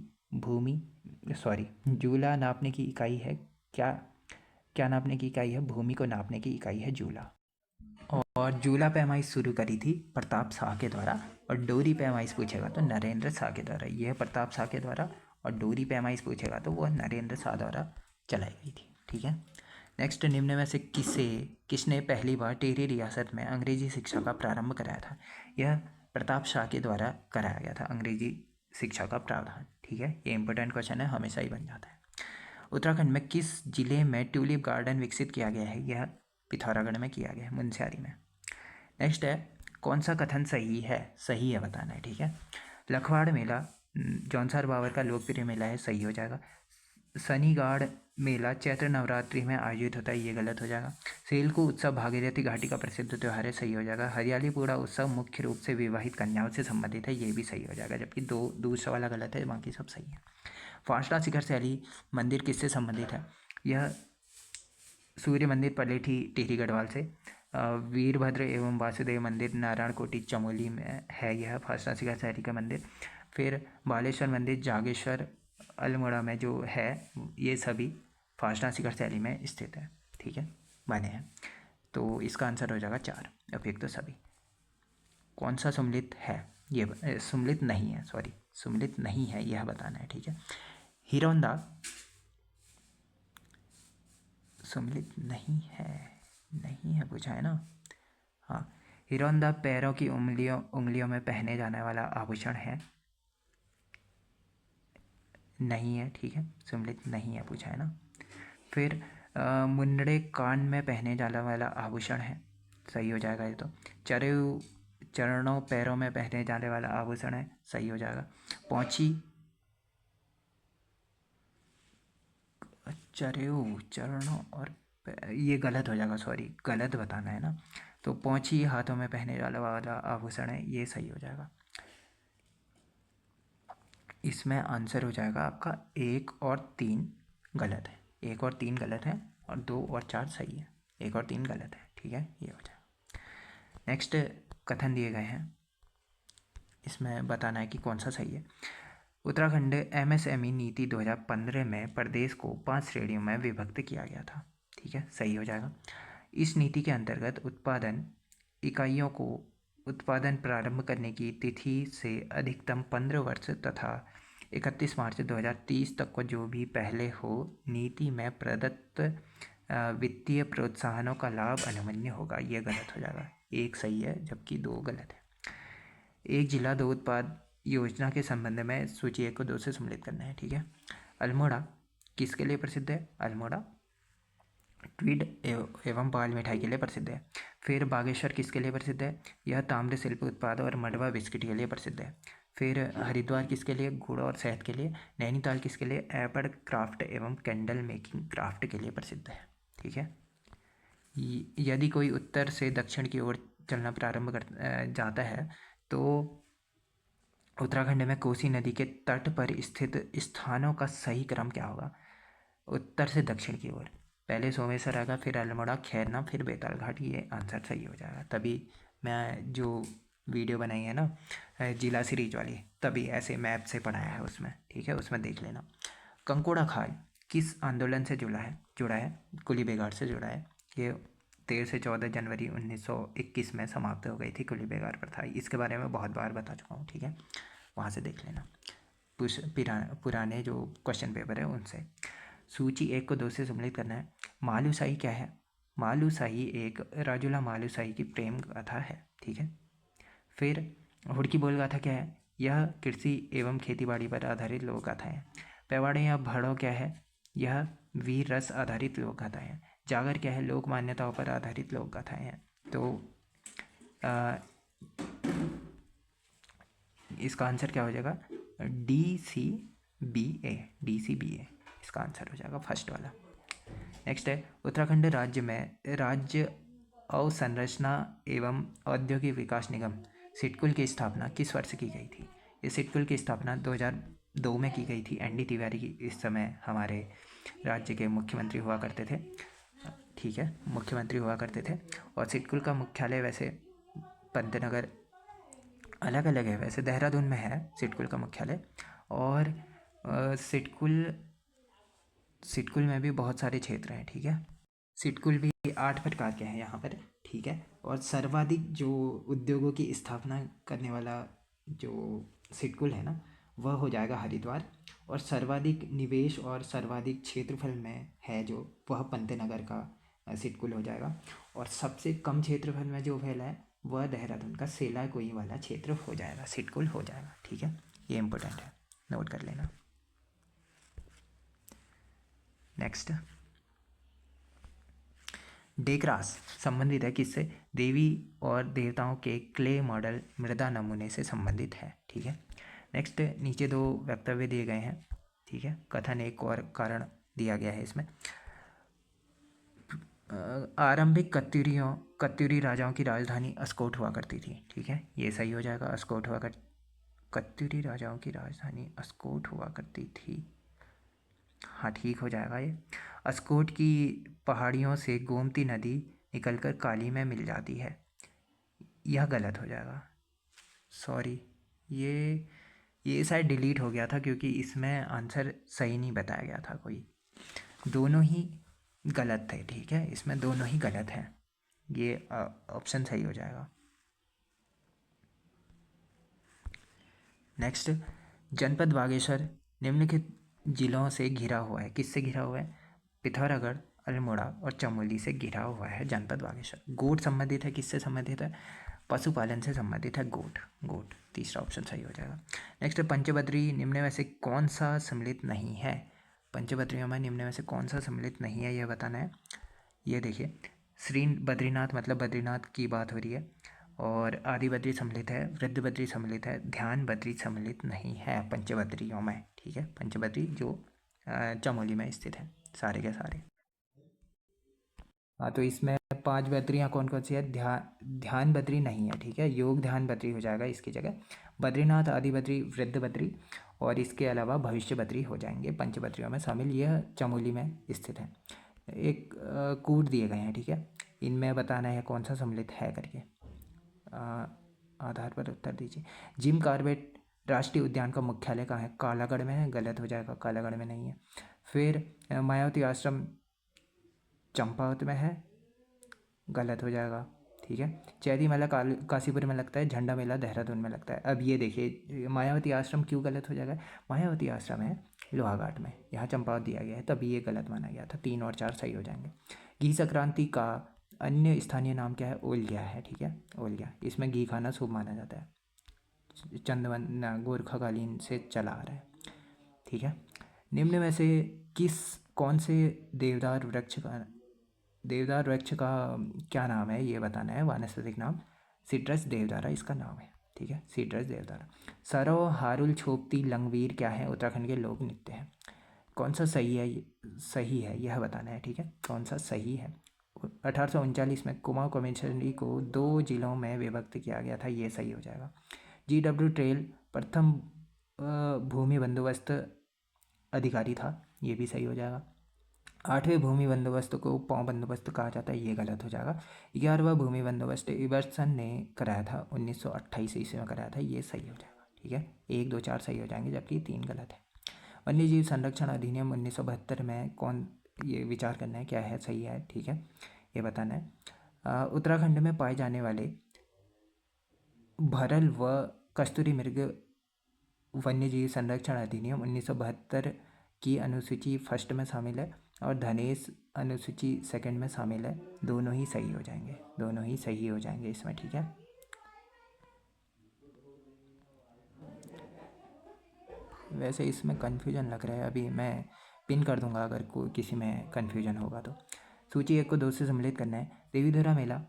जूला नापने की इकाई है। क्या नापने की इकाई है? भूमि को नापने की इकाई है जूला। और जूला पैमाइश शुरू करी थी प्रताप शाह के द्वारा, और डोरी पैमाइश पूछेगा तो नरेंद्र शाह के द्वारा। यह प्रताप शाह के द्वारा, और डोरी पैमाइश पूछेगा तो वह नरेंद्र शाह द्वारा चलाई गई थी, ठीक है। नेक्स्ट, निम्न में से किसने पहली बार टिहरी रियासत में अंग्रेजी शिक्षा का प्रारंभ कराया था? यह प्रताप शाह के द्वारा कराया गया था अंग्रेजी शिक्षा का प्रावधान, ठीक है। ये इंपॉर्टेंट क्वेश्चन है, हमेशा ही बन जाता है। उत्तराखंड में किस जिले में ट्यूलिप गार्डन विकसित किया गया है? यह पिथौरागढ़ में किया गया है, मुनस्यारी में। नेक्स्ट है, कौन सा कथन सही है बताना है, ठीक है। लखवाड़ मेला जौनसार बाबर का लोकप्रिय मेला है, सही हो जाएगा। शनिगाड़ मेला चैत्र नवरात्रि में आयोजित होता है, ये गलत हो जाएगा। सेलकू उत्सव भागीरथी घाटी का प्रसिद्ध त्यौहार है, सही हो जाएगा। हरियाली पूरा उत्सव मुख्य रूप से विवाहित कन्याओं से संबंधित है, ये भी सही हो जाएगा, जबकि दूसरा वाला गलत है, बाकी सब सही है। फास्टा शिखर शैली मंदिर किससे संबंधित है? यह सूर्य मंदिर पलेठी टिहरी गढ़वाल से। वीरभद्र एवं वासुदेव मंदिर नारायणकोटि चमोली में है, यह फास्टा शिखर शैली का मंदिर। फिर बालेश्वर मंदिर जागेश्वर अल्मोड़ा में जो है, ये सभी फास्टा शिखर शैली में स्थित है, ठीक है, बने हैं। तो इसका आंसर हो जाएगा 4, अपेक्षित तो सभी। कौन सा सम्मिलित है? ये सम्मिलित नहीं है, सम्मिलित नहीं है, यह बताना है, ठीक है। हिरौंदा सम्मिलित नहीं है पूछा है ना। हाँ, हिरौंदा पैरों की उंगलियों में पहने जाने वाला आभूषण है, नहीं है, ठीक है, सम्मिलित नहीं है पूछा है ना। फिर मुंडे कान में पहने जाने वाला आभूषण है, सही हो जाएगा ये तो। चरणों पैरों में पहने जाने वाला आभूषण है, सही हो जाएगा। पौंची चरणों और ये गलत हो जाएगा, गलत बताना है ना। तो पौंची हाथों में पहने जाने वाला आभूषण है, ये सही हो जाएगा। इसमें आंसर हो जाएगा आपका 1 और 3 गलत है, 1 और 3 गलत है, और 2 और 4 सही है, 1 और 3 गलत है, ठीक है, ये हो जाएगा। नेक्स्ट, कथन दिए गए हैं, इसमें बताना है कि कौन सा सही है। उत्तराखंड एमएसएमई नीति 2015 में प्रदेश को 5 श्रेणियों में विभक्त किया गया था। ठीक है, सही हो जाएगा। इस नीति के अंतर्गत उत्पादन इकाइयों को उत्पादन प्रारंभ करने की तिथि से अधिकतम 15 वर्ष तथा 31 मार्च 2030 तक को जो भी पहले हो, नीति में प्रदत्त वित्तीय प्रोत्साहनों का लाभ अनुमन्य होगा। यह गलत हो जाएगा, एक सही है जबकि 2 गलत है। एक जिला 2 उत्पाद योजना के संबंध में सूची 1 को 2 से सम्मिलित करना है। ठीक है, अल्मोड़ा किसके लिए प्रसिद्ध है? अल्मोड़ा ट्वीड एवं पाल मिठाई के लिए प्रसिद्ध है। फिर बागेश्वर किसके लिए प्रसिद्ध है? यह ताम्र शिल्प उत्पाद और मडवा बिस्किट के लिए प्रसिद्ध है। फिर हरिद्वार किसके लिए? गुड़ और शहद के लिए। नैनीताल किसके लिए? एपड क्राफ्ट एवं कैंडल मेकिंग क्राफ्ट के लिए प्रसिद्ध है। ठीक है, यदि कोई उत्तर से दक्षिण की ओर चलना प्रारंभ कर जाता है तो उत्तराखंड में कोसी नदी के तट पर स्थित स्थानों का सही क्रम क्या होगा? उत्तर से दक्षिण की ओर पहले सोमेश्वर आएगा, फिर अल्मोड़ा, खैरना, फिर बेताल घाट। ये आंसर सही हो जाएगा। तभी मैं जो वीडियो बनाई है ना जिला सीरीज वाली, तभी ऐसे मैप से पढ़ाया है उसमें। ठीक है, उसमें देख लेना। कंकोड़ा खाल किस आंदोलन से जुड़ा है? कुली बेगार से जुड़ा है। ये 13 से 14 जनवरी 1921 में समाप्त हो गई थी कुली बेगार प्रथा। इसके बारे में बहुत बार बता चुका हूँ। ठीक है, वहाँ से देख लेना, पुराने जो क्वेश्चन पेपर है उनसे। सूची 1 को 2 से सम्मिलित करना है। मालूशाही क्या है? मालूशाही एक राजूला मालूशाही की प्रेम गाथा है। ठीक है, फिर हुड़की बोल गाथा क्या है? यह कृषि एवं खेतीबाड़ी पर आधारित लोक गाथा है। पैवाड़े या भड़ो क्या है? यह वीर रस आधारित लोक गाथा है। जागर क्या है? लोक मान्यताओं पर आधारित लोक गाथाएं हैं। तो इसका आंसर क्या हो जाएगा? DCBA इसका आंसर हो जाएगा फर्स्ट वाला। नेक्स्ट है, उत्तराखंड राज्य में राज्य अवसंरचना एवं औद्योगिक विकास निगम सिडकुल की स्थापना किस वर्ष की गई थी? इस सिडकुल की स्थापना 2002 में की गई थी। ND तिवारी की इस समय हमारे राज्य के मुख्यमंत्री हुआ करते थे। ठीक है, मुख्यमंत्री हुआ करते थे। और सिडकुल का मुख्यालय वैसे पंतनगर अलग अलग है, वैसे देहरादून में है सिडकुल का मुख्यालय। और सिडकुल में भी बहुत सारे क्षेत्र हैं। ठीक है, सिडकुल भी 8 प्रकार के हैं यहाँ पर। ठीक है, और सर्वाधिक जो उद्योगों की स्थापना करने वाला जो सिडकुल है ना, वह हो जाएगा हरिद्वार। और सर्वाधिक निवेश और सर्वाधिक क्षेत्रफल में है जो, वह पंतनगर का सिडकुल हो जाएगा। और सबसे कम क्षेत्रफल में जो फैला है वह देहरादून का सेला कोई वाला क्षेत्र हो जाएगा, सिडकुल हो जाएगा। ठीक है, ये इंपॉर्टेंट है, नोट कर लेना। नेक्स्ट, डेकरास संबंधित है किससे? देवी और देवताओं के क्ले मॉडल मृदा नमूने से संबंधित है। ठीक है, नेक्स्ट, नीचे 2 वक्तव्य दिए गए हैं। ठीक है, कथन एक और कारण दिया गया है इसमें। आरंभिक कत्यूरी राजाओं की राजधानी अस्कोट हुआ करती थी। ठीक है, ये सही हो जाएगा। अस्कोट हुआ कत्यूरी राजाओं की राजधानी अस्कोट हुआ करती थी। हाँ, ठीक हो जाएगा ये। अस्कोट की पहाड़ियों से गोमती नदी निकलकर काली में मिल जाती है। यह गलत हो जाएगा, सॉरी, ये शायद डिलीट हो गया था क्योंकि इसमें आंसर सही नहीं बताया गया था कोई, दोनों ही गलत थे। ठीक है, इसमें दोनों ही गलत हैं, ये ऑप्शन सही हो जाएगा। नेक्स्ट, जनपद बागेश्वर निम्नलिखित जिलों से घिरा हुआ है। किससे घिरा हुआ है? पिथौरागढ़, अल्मोड़ा और चमोली से घिरा हुआ है जनपद बागेश्वर। गोट संबंधित है, किससे संबंधित है? पशुपालन से संबंधित है, गोट। तीसरा ऑप्शन सही हो जाएगा। नेक्स्ट, पंचबद्री निम्न में से कौन सा सम्मिलित नहीं है? पंचबद्रियों में निम्न में से कौन सा सम्मिलित नहीं है, यह बताना है। ये देखिए, श्री बद्रीनाथ मतलब बद्रीनाथ की बात हो रही है, और आदि बद्री सम्मिलित है, वृद्ध बद्री सम्मिलित है, ध्यान बद्री सम्मिलित नहीं है पंचबद्रियों में। ठीक है, पंचबद्री जो चमोली में स्थित है, सारे के सारे। हाँ, तो इसमें 5 बद्रियाँ कौन कौन सी है? ध्यान बद्री नहीं है। ठीक है, योग ध्यान बद्री हो जाएगा इसकी जगह। बद्रीनाथ, आदि बद्री, वृद्ध बद्री और इसके अलावा भविष्य बद्री हो जाएंगे पंचबद्रियों में शामिल। यह चमोली में स्थित है। एक कूट दिए गए हैं। ठीक है, इनमें बताना है कौन सा सम्मिलित है करके। आधार पर उत्तर दीजिए। जिम कॉर्बेट राष्ट्रीय उद्यान का मुख्यालय कहाँ है? कालागढ़ में है, गलत हो जाएगा, कालागढ़ में नहीं है। फिर मायावती आश्रम चंपावत में है, गलत हो जाएगा, ठीक है। चैती मेला काशीपुर में लगता है, झंडा मेला देहरादून में लगता है। अब ये देखिए मायावती आश्रम क्यों गलत हो जाएगा? मायावती आश्रम है लोहाघाट में, यहाँ चंपावत दिया गया है, तभी ये गलत माना गया था। 3 और 4 सही हो जाएंगे। घी संक्रांति का अन्य स्थानीय नाम क्या है? ओलिया है, ठीक है, ओलिया। इसमें घी खाना शुभ माना जाता है, चंदवन गोरखाकालीन से चला आ रहा है, ठीक है। निम्न में से कौन से देवदार वृक्ष का क्या नाम है ये बताना है, वानस्पतिक नाम। सिट्रस देवदारा इसका नाम है, ठीक है, सिट्रस देवदारा। सरव हारुल छोपती लंगवीर क्या है? उत्तराखंड के लोक नृत्य है। कौन सा सही है यह बताना है, ठीक है, कौन सा सही है। 1839 में कुमाऊं कमीशनरी को 2 जिलों में विभक्त किया गया था, ये सही हो जाएगा। GW ट्रेल प्रथम भूमि बंदोबस्त अधिकारी था, ये भी सही हो जाएगा। 8वें भूमि बंदोबस्त को पौ बंदोबस्त कहा जाता है, ये गलत हो जाएगा। 11वां भूमि बंदोबस्त इबरसन ने कराया था, 1928 ईस्वी में कराया था, ये सही हो जाएगा, ठीक है। 1 2 4 सही हो जाएंगे, जबकि 3 गलत है। वन्यजीव संरक्षण अधिनियम 1972 में कौन, ये विचार करना है क्या है सही है, ठीक है, ये बताना है। उत्तराखंड में पाए जाने वाले भरल व कस्तूरी मृग वन्यजीव संरक्षण अधिनियम 1972 की अनुसूची फर्स्ट में शामिल है और धनेश अनुसूची सेकंड में शामिल है। दोनों ही सही हो जाएंगे, दोनों ही सही हो जाएंगे इसमें, ठीक है। वैसे इसमें कन्फ्यूजन लग रहा है, अभी मैं पिन कर दूंगा अगर कोई किसी में कन्फ्यूजन होगा तो। सूची 1 को 2 से सम्मिलित करना है। देवीधुरा मेला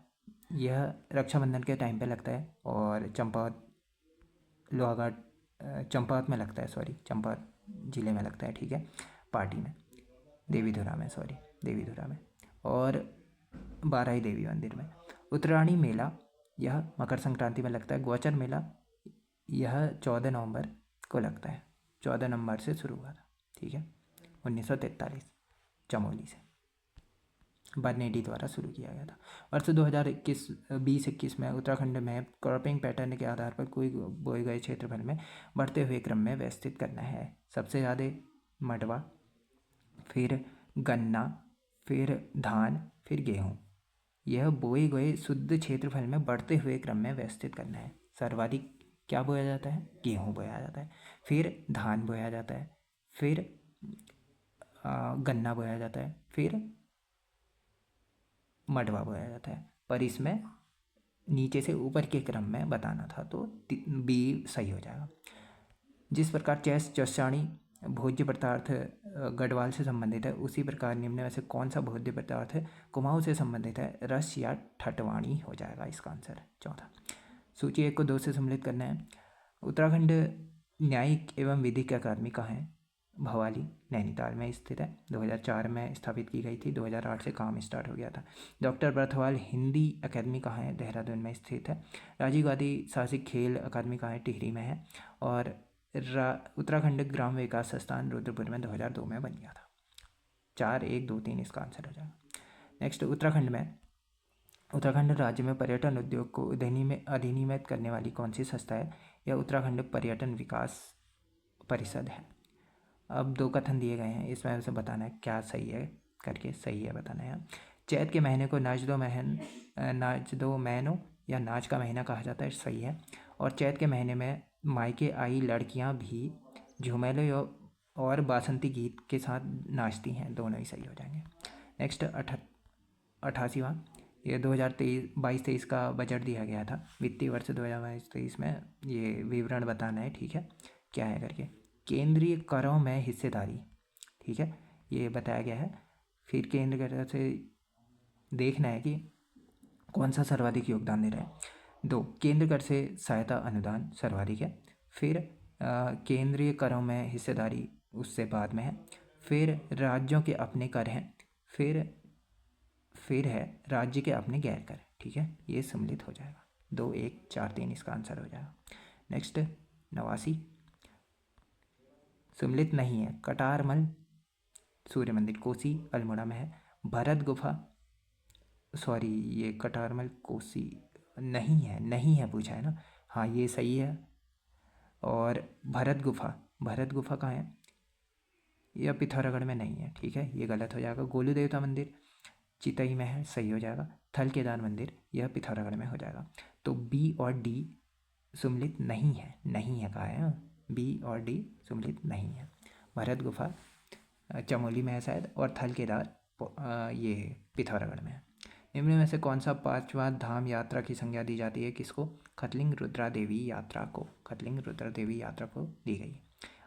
यह रक्षाबंधन के टाइम पे लगता है और चंपावत लोहाघाट चंपावत में लगता है, सॉरी चंपावत ज़िले में लगता है, ठीक है, पार्टी में, देवीधुरा में, सॉरी देवीधुरा में, और बाराही देवी मंदिर में। उत्तरायणी मेला यह मकर संक्रांति में लगता है। ग्वाचर मेला यह 14 नवंबर को लगता है, 14 नवंबर से शुरू हुआ था, ठीक है, 1943 चमोली से बर्नेडी द्वारा शुरू किया गया था। वर्ष 2021 में उत्तराखंड में क्रॉपिंग पैटर्न के आधार पर कोई बोए गए क्षेत्रफल में बढ़ते हुए क्रम में व्यवस्थित करना है। सबसे ज़्यादा मडवा, फिर गन्ना, फिर धान, फिर गेहूँ। यह बोए गए शुद्ध क्षेत्रफल में बढ़ते हुए क्रम में व्यवस्थित करना है। सर्वाधिक क्या बोया जाता है? गेहूँ बोया जाता है, फिर धान बोया जाता है, फिर गन्ना बोया जाता है, फिर मडवा बोया जाता है। पर इसमें नीचे से ऊपर के क्रम में बताना था, तो बी सही हो जाएगा। जिस प्रकार चैस चौसानी भोज्य पदार्थ गढ़वाल से संबंधित है, उसी प्रकार निम्न में से कौन सा भोज्य पदार्थ कुमाऊं से संबंधित है? रस या ठटवाणी हो जाएगा इसका आंसर, चौथा। सूची 1 को 2 से सम्मिलित करना है। उत्तराखंड न्यायिक एवं विधिक अकादमी कहाँ है? भवाली नैनीताल में स्थित है, 2004 में स्थापित की गई थी, 2008 से काम स्टार्ट हो गया था। डॉक्टर बर्थवाल हिंदी अकादमी कहाँ है? देहरादून में स्थित है। राजीव गांधी साहसिक खेल अकादमी कहाँ है? टिहरी में है। और उत्तराखंड ग्राम विकास संस्थान रुद्रपुर में 2002 में बन गया था। 4 1 2 3 इसका आंसर हो जाएगा। नेक्स्ट, उत्तराखंड राज्य में पर्यटन उद्योग को अधिनियमित करने वाली कौन सी संस्था है? यह उत्तराखंड पर्यटन विकास परिषद है। अब 2 कथन दिए गए हैं, इसमें से बताना है क्या सही है करके, सही है बताना है। चैत के महीने को नाच दो मैनो या नाच का महीना कहा जाता है, सही है। और चैत के महीने में मायके आई लड़कियां भी झुमेले और बासंती गीत के साथ नाचती हैं, दोनों ही सही हो जाएंगे। नेक्स्ट 88वां, ये 2022-23 का बजट दिया गया था, वित्तीय वर्ष 2022-23 में ये विवरण बताना है, ठीक है, क्या है करके। केंद्रीय करों में हिस्सेदारी, ठीक है, ये बताया गया है। फिर केंद्र की तरफ से देखना है कि कौन सा सर्वाधिक योगदान दे रहा है। 2, केंद्र कर से सहायता अनुदान सर्वाधिक है। फिर केंद्रीय करों में हिस्सेदारी उससे बाद में है। फिर राज्यों के अपने कर हैं। फिर है राज्य के अपने गैर कर, ठीक है, ये सम्मिलित हो जाएगा। 2 1 4 3 इसका आंसर हो जाएगा। नेक्स्ट 89, सम्मिलित नहीं है। कटारमल सूर्य मंदिर कोसी अल्मोड़ा में है। भरत गुफा, सॉरी ये कटारमल कोसी नहीं है पूछा है ना। हाँ ये सही है। और भरत गुफा कहाँ है? यह पिथौरागढ़ में नहीं है, ठीक है, ये गलत हो जाएगा। गोलू देवता मंदिर चितई में है, सही हो जाएगा। थल केदार मंदिर यह पिथौरागढ़ में हो जाएगा। तो बी और डी सुमलित नहीं है कहा है, हाँ? बी और डी सुमलित नहीं है। भरत गुफा चमोली में है शायद, और थल केदार ये पिथौरागढ़ में है। निम्न में से कौन सा पांचवा धाम यात्रा की संज्ञा दी जाती है किसको? खतलिंग रुद्रा देवी यात्रा को, खतलिंग रुद्रा देवी यात्रा को दी गई।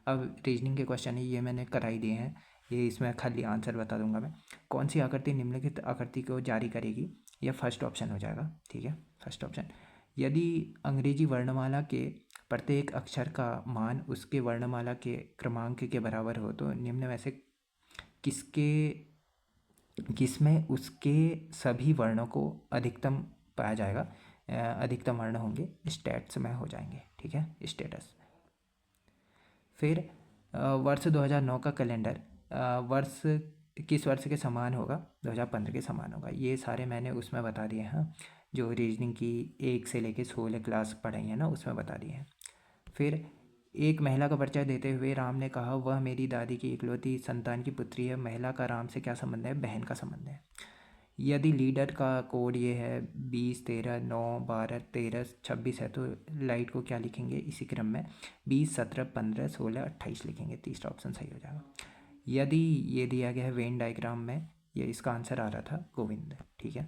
अब रीजनिंग के क्वेश्चन है, ये मैंने कराई दिए हैं, ये इसमें खाली आंसर बता दूंगा मैं। कौन सी आकृति निम्नलिखित आकृति को जारी करेगी? यह फर्स्ट ऑप्शन हो जाएगा, ठीक है, फर्स्ट ऑप्शन। यदि अंग्रेजी वर्णमाला के प्रत्येक अक्षर का मान उसके वर्णमाला के क्रमांक के बराबर हो तो निम्न में से किसमें उसके सभी वर्णों को अधिकतम पाया जाएगा? अधिकतम वर्ण होंगे स्टेट्स में हो जाएंगे, ठीक है, स्टेटस। फिर वर्ष 2009 का कैलेंडर वर्ष किस वर्ष के समान होगा? 2015 के समान होगा। ये सारे मैंने उसमें बता दिए हैं, जो रीजनिंग की 1 से लेके 16 क्लास पढ़ाई है ना, उसमें बता दिए हैं। फिर एक महिला का परिचय देते हुए राम ने कहा, वह मेरी दादी की इकलौती संतान की पुत्री है। महिला का राम से क्या संबंध है? बहन का संबंध है। यदि लीडर का कोड ये है 20 13 9 12 13 26 है, तो लाइट को क्या लिखेंगे इसी क्रम में? 20 17 15 16 28 लिखेंगे, तीसरा ऑप्शन सही हो जाएगा। यदि ये दिया गया है वेन डायग्राम में, ये इसका आंसर आ रहा था गोविंद, ठीक है।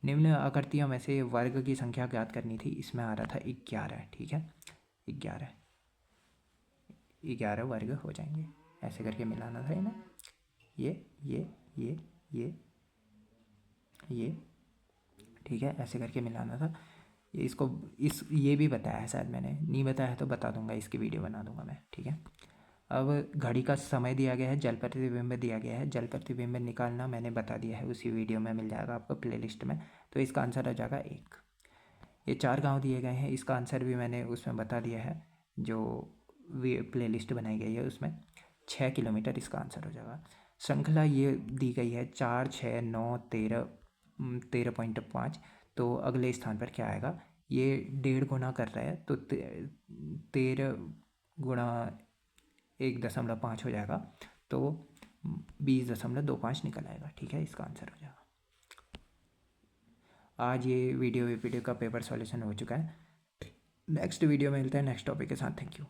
निम्न आकृतियों में से वर्ग की संख्या ज्ञात करनी थी, इसमें आ रहा था 11, ठीक है, 11 वर्ग हो जाएंगे, ऐसे करके मिलाना था ना, ये ठीक है, ऐसे करके मिलाना था। ये भी बताया है शायद, मैंने नहीं बताया है तो बता दूंगा, इसकी वीडियो बना दूंगा मैं, ठीक है। अब घड़ी का समय दिया गया है, जल प्रतिबिंब दिया गया है, जल प्रतिबिंब निकालना मैंने बता दिया है, उसी वीडियो में मिल जाएगा आपको प्लेलिस्ट में। तो इसका आंसर हो जाएगा 1। ये 4 गांव दिए गए हैं, इसका आंसर भी मैंने उसमें बता दिया है, जो प्लेलिस्ट बनाई गई है उसमें। 6 किलोमीटर इसका आंसर हो जाएगा। श्रृंखला ये दी गई है 4 6 9 13 13.5, तो अगले स्थान पर क्या आएगा? ये 1.5 गुना कर रहा है, तो 13 गुणा 1.5 हो जाएगा, तो 20.25 निकल आएगा, ठीक है, इसका आंसर हो जाएगा। आज ये वीडियो का पेपर सॉल्यूशन हो चुका है। नेक्स्ट वीडियो में मिलते हैं नेक्स्ट टॉपिक के साथ। Thank you.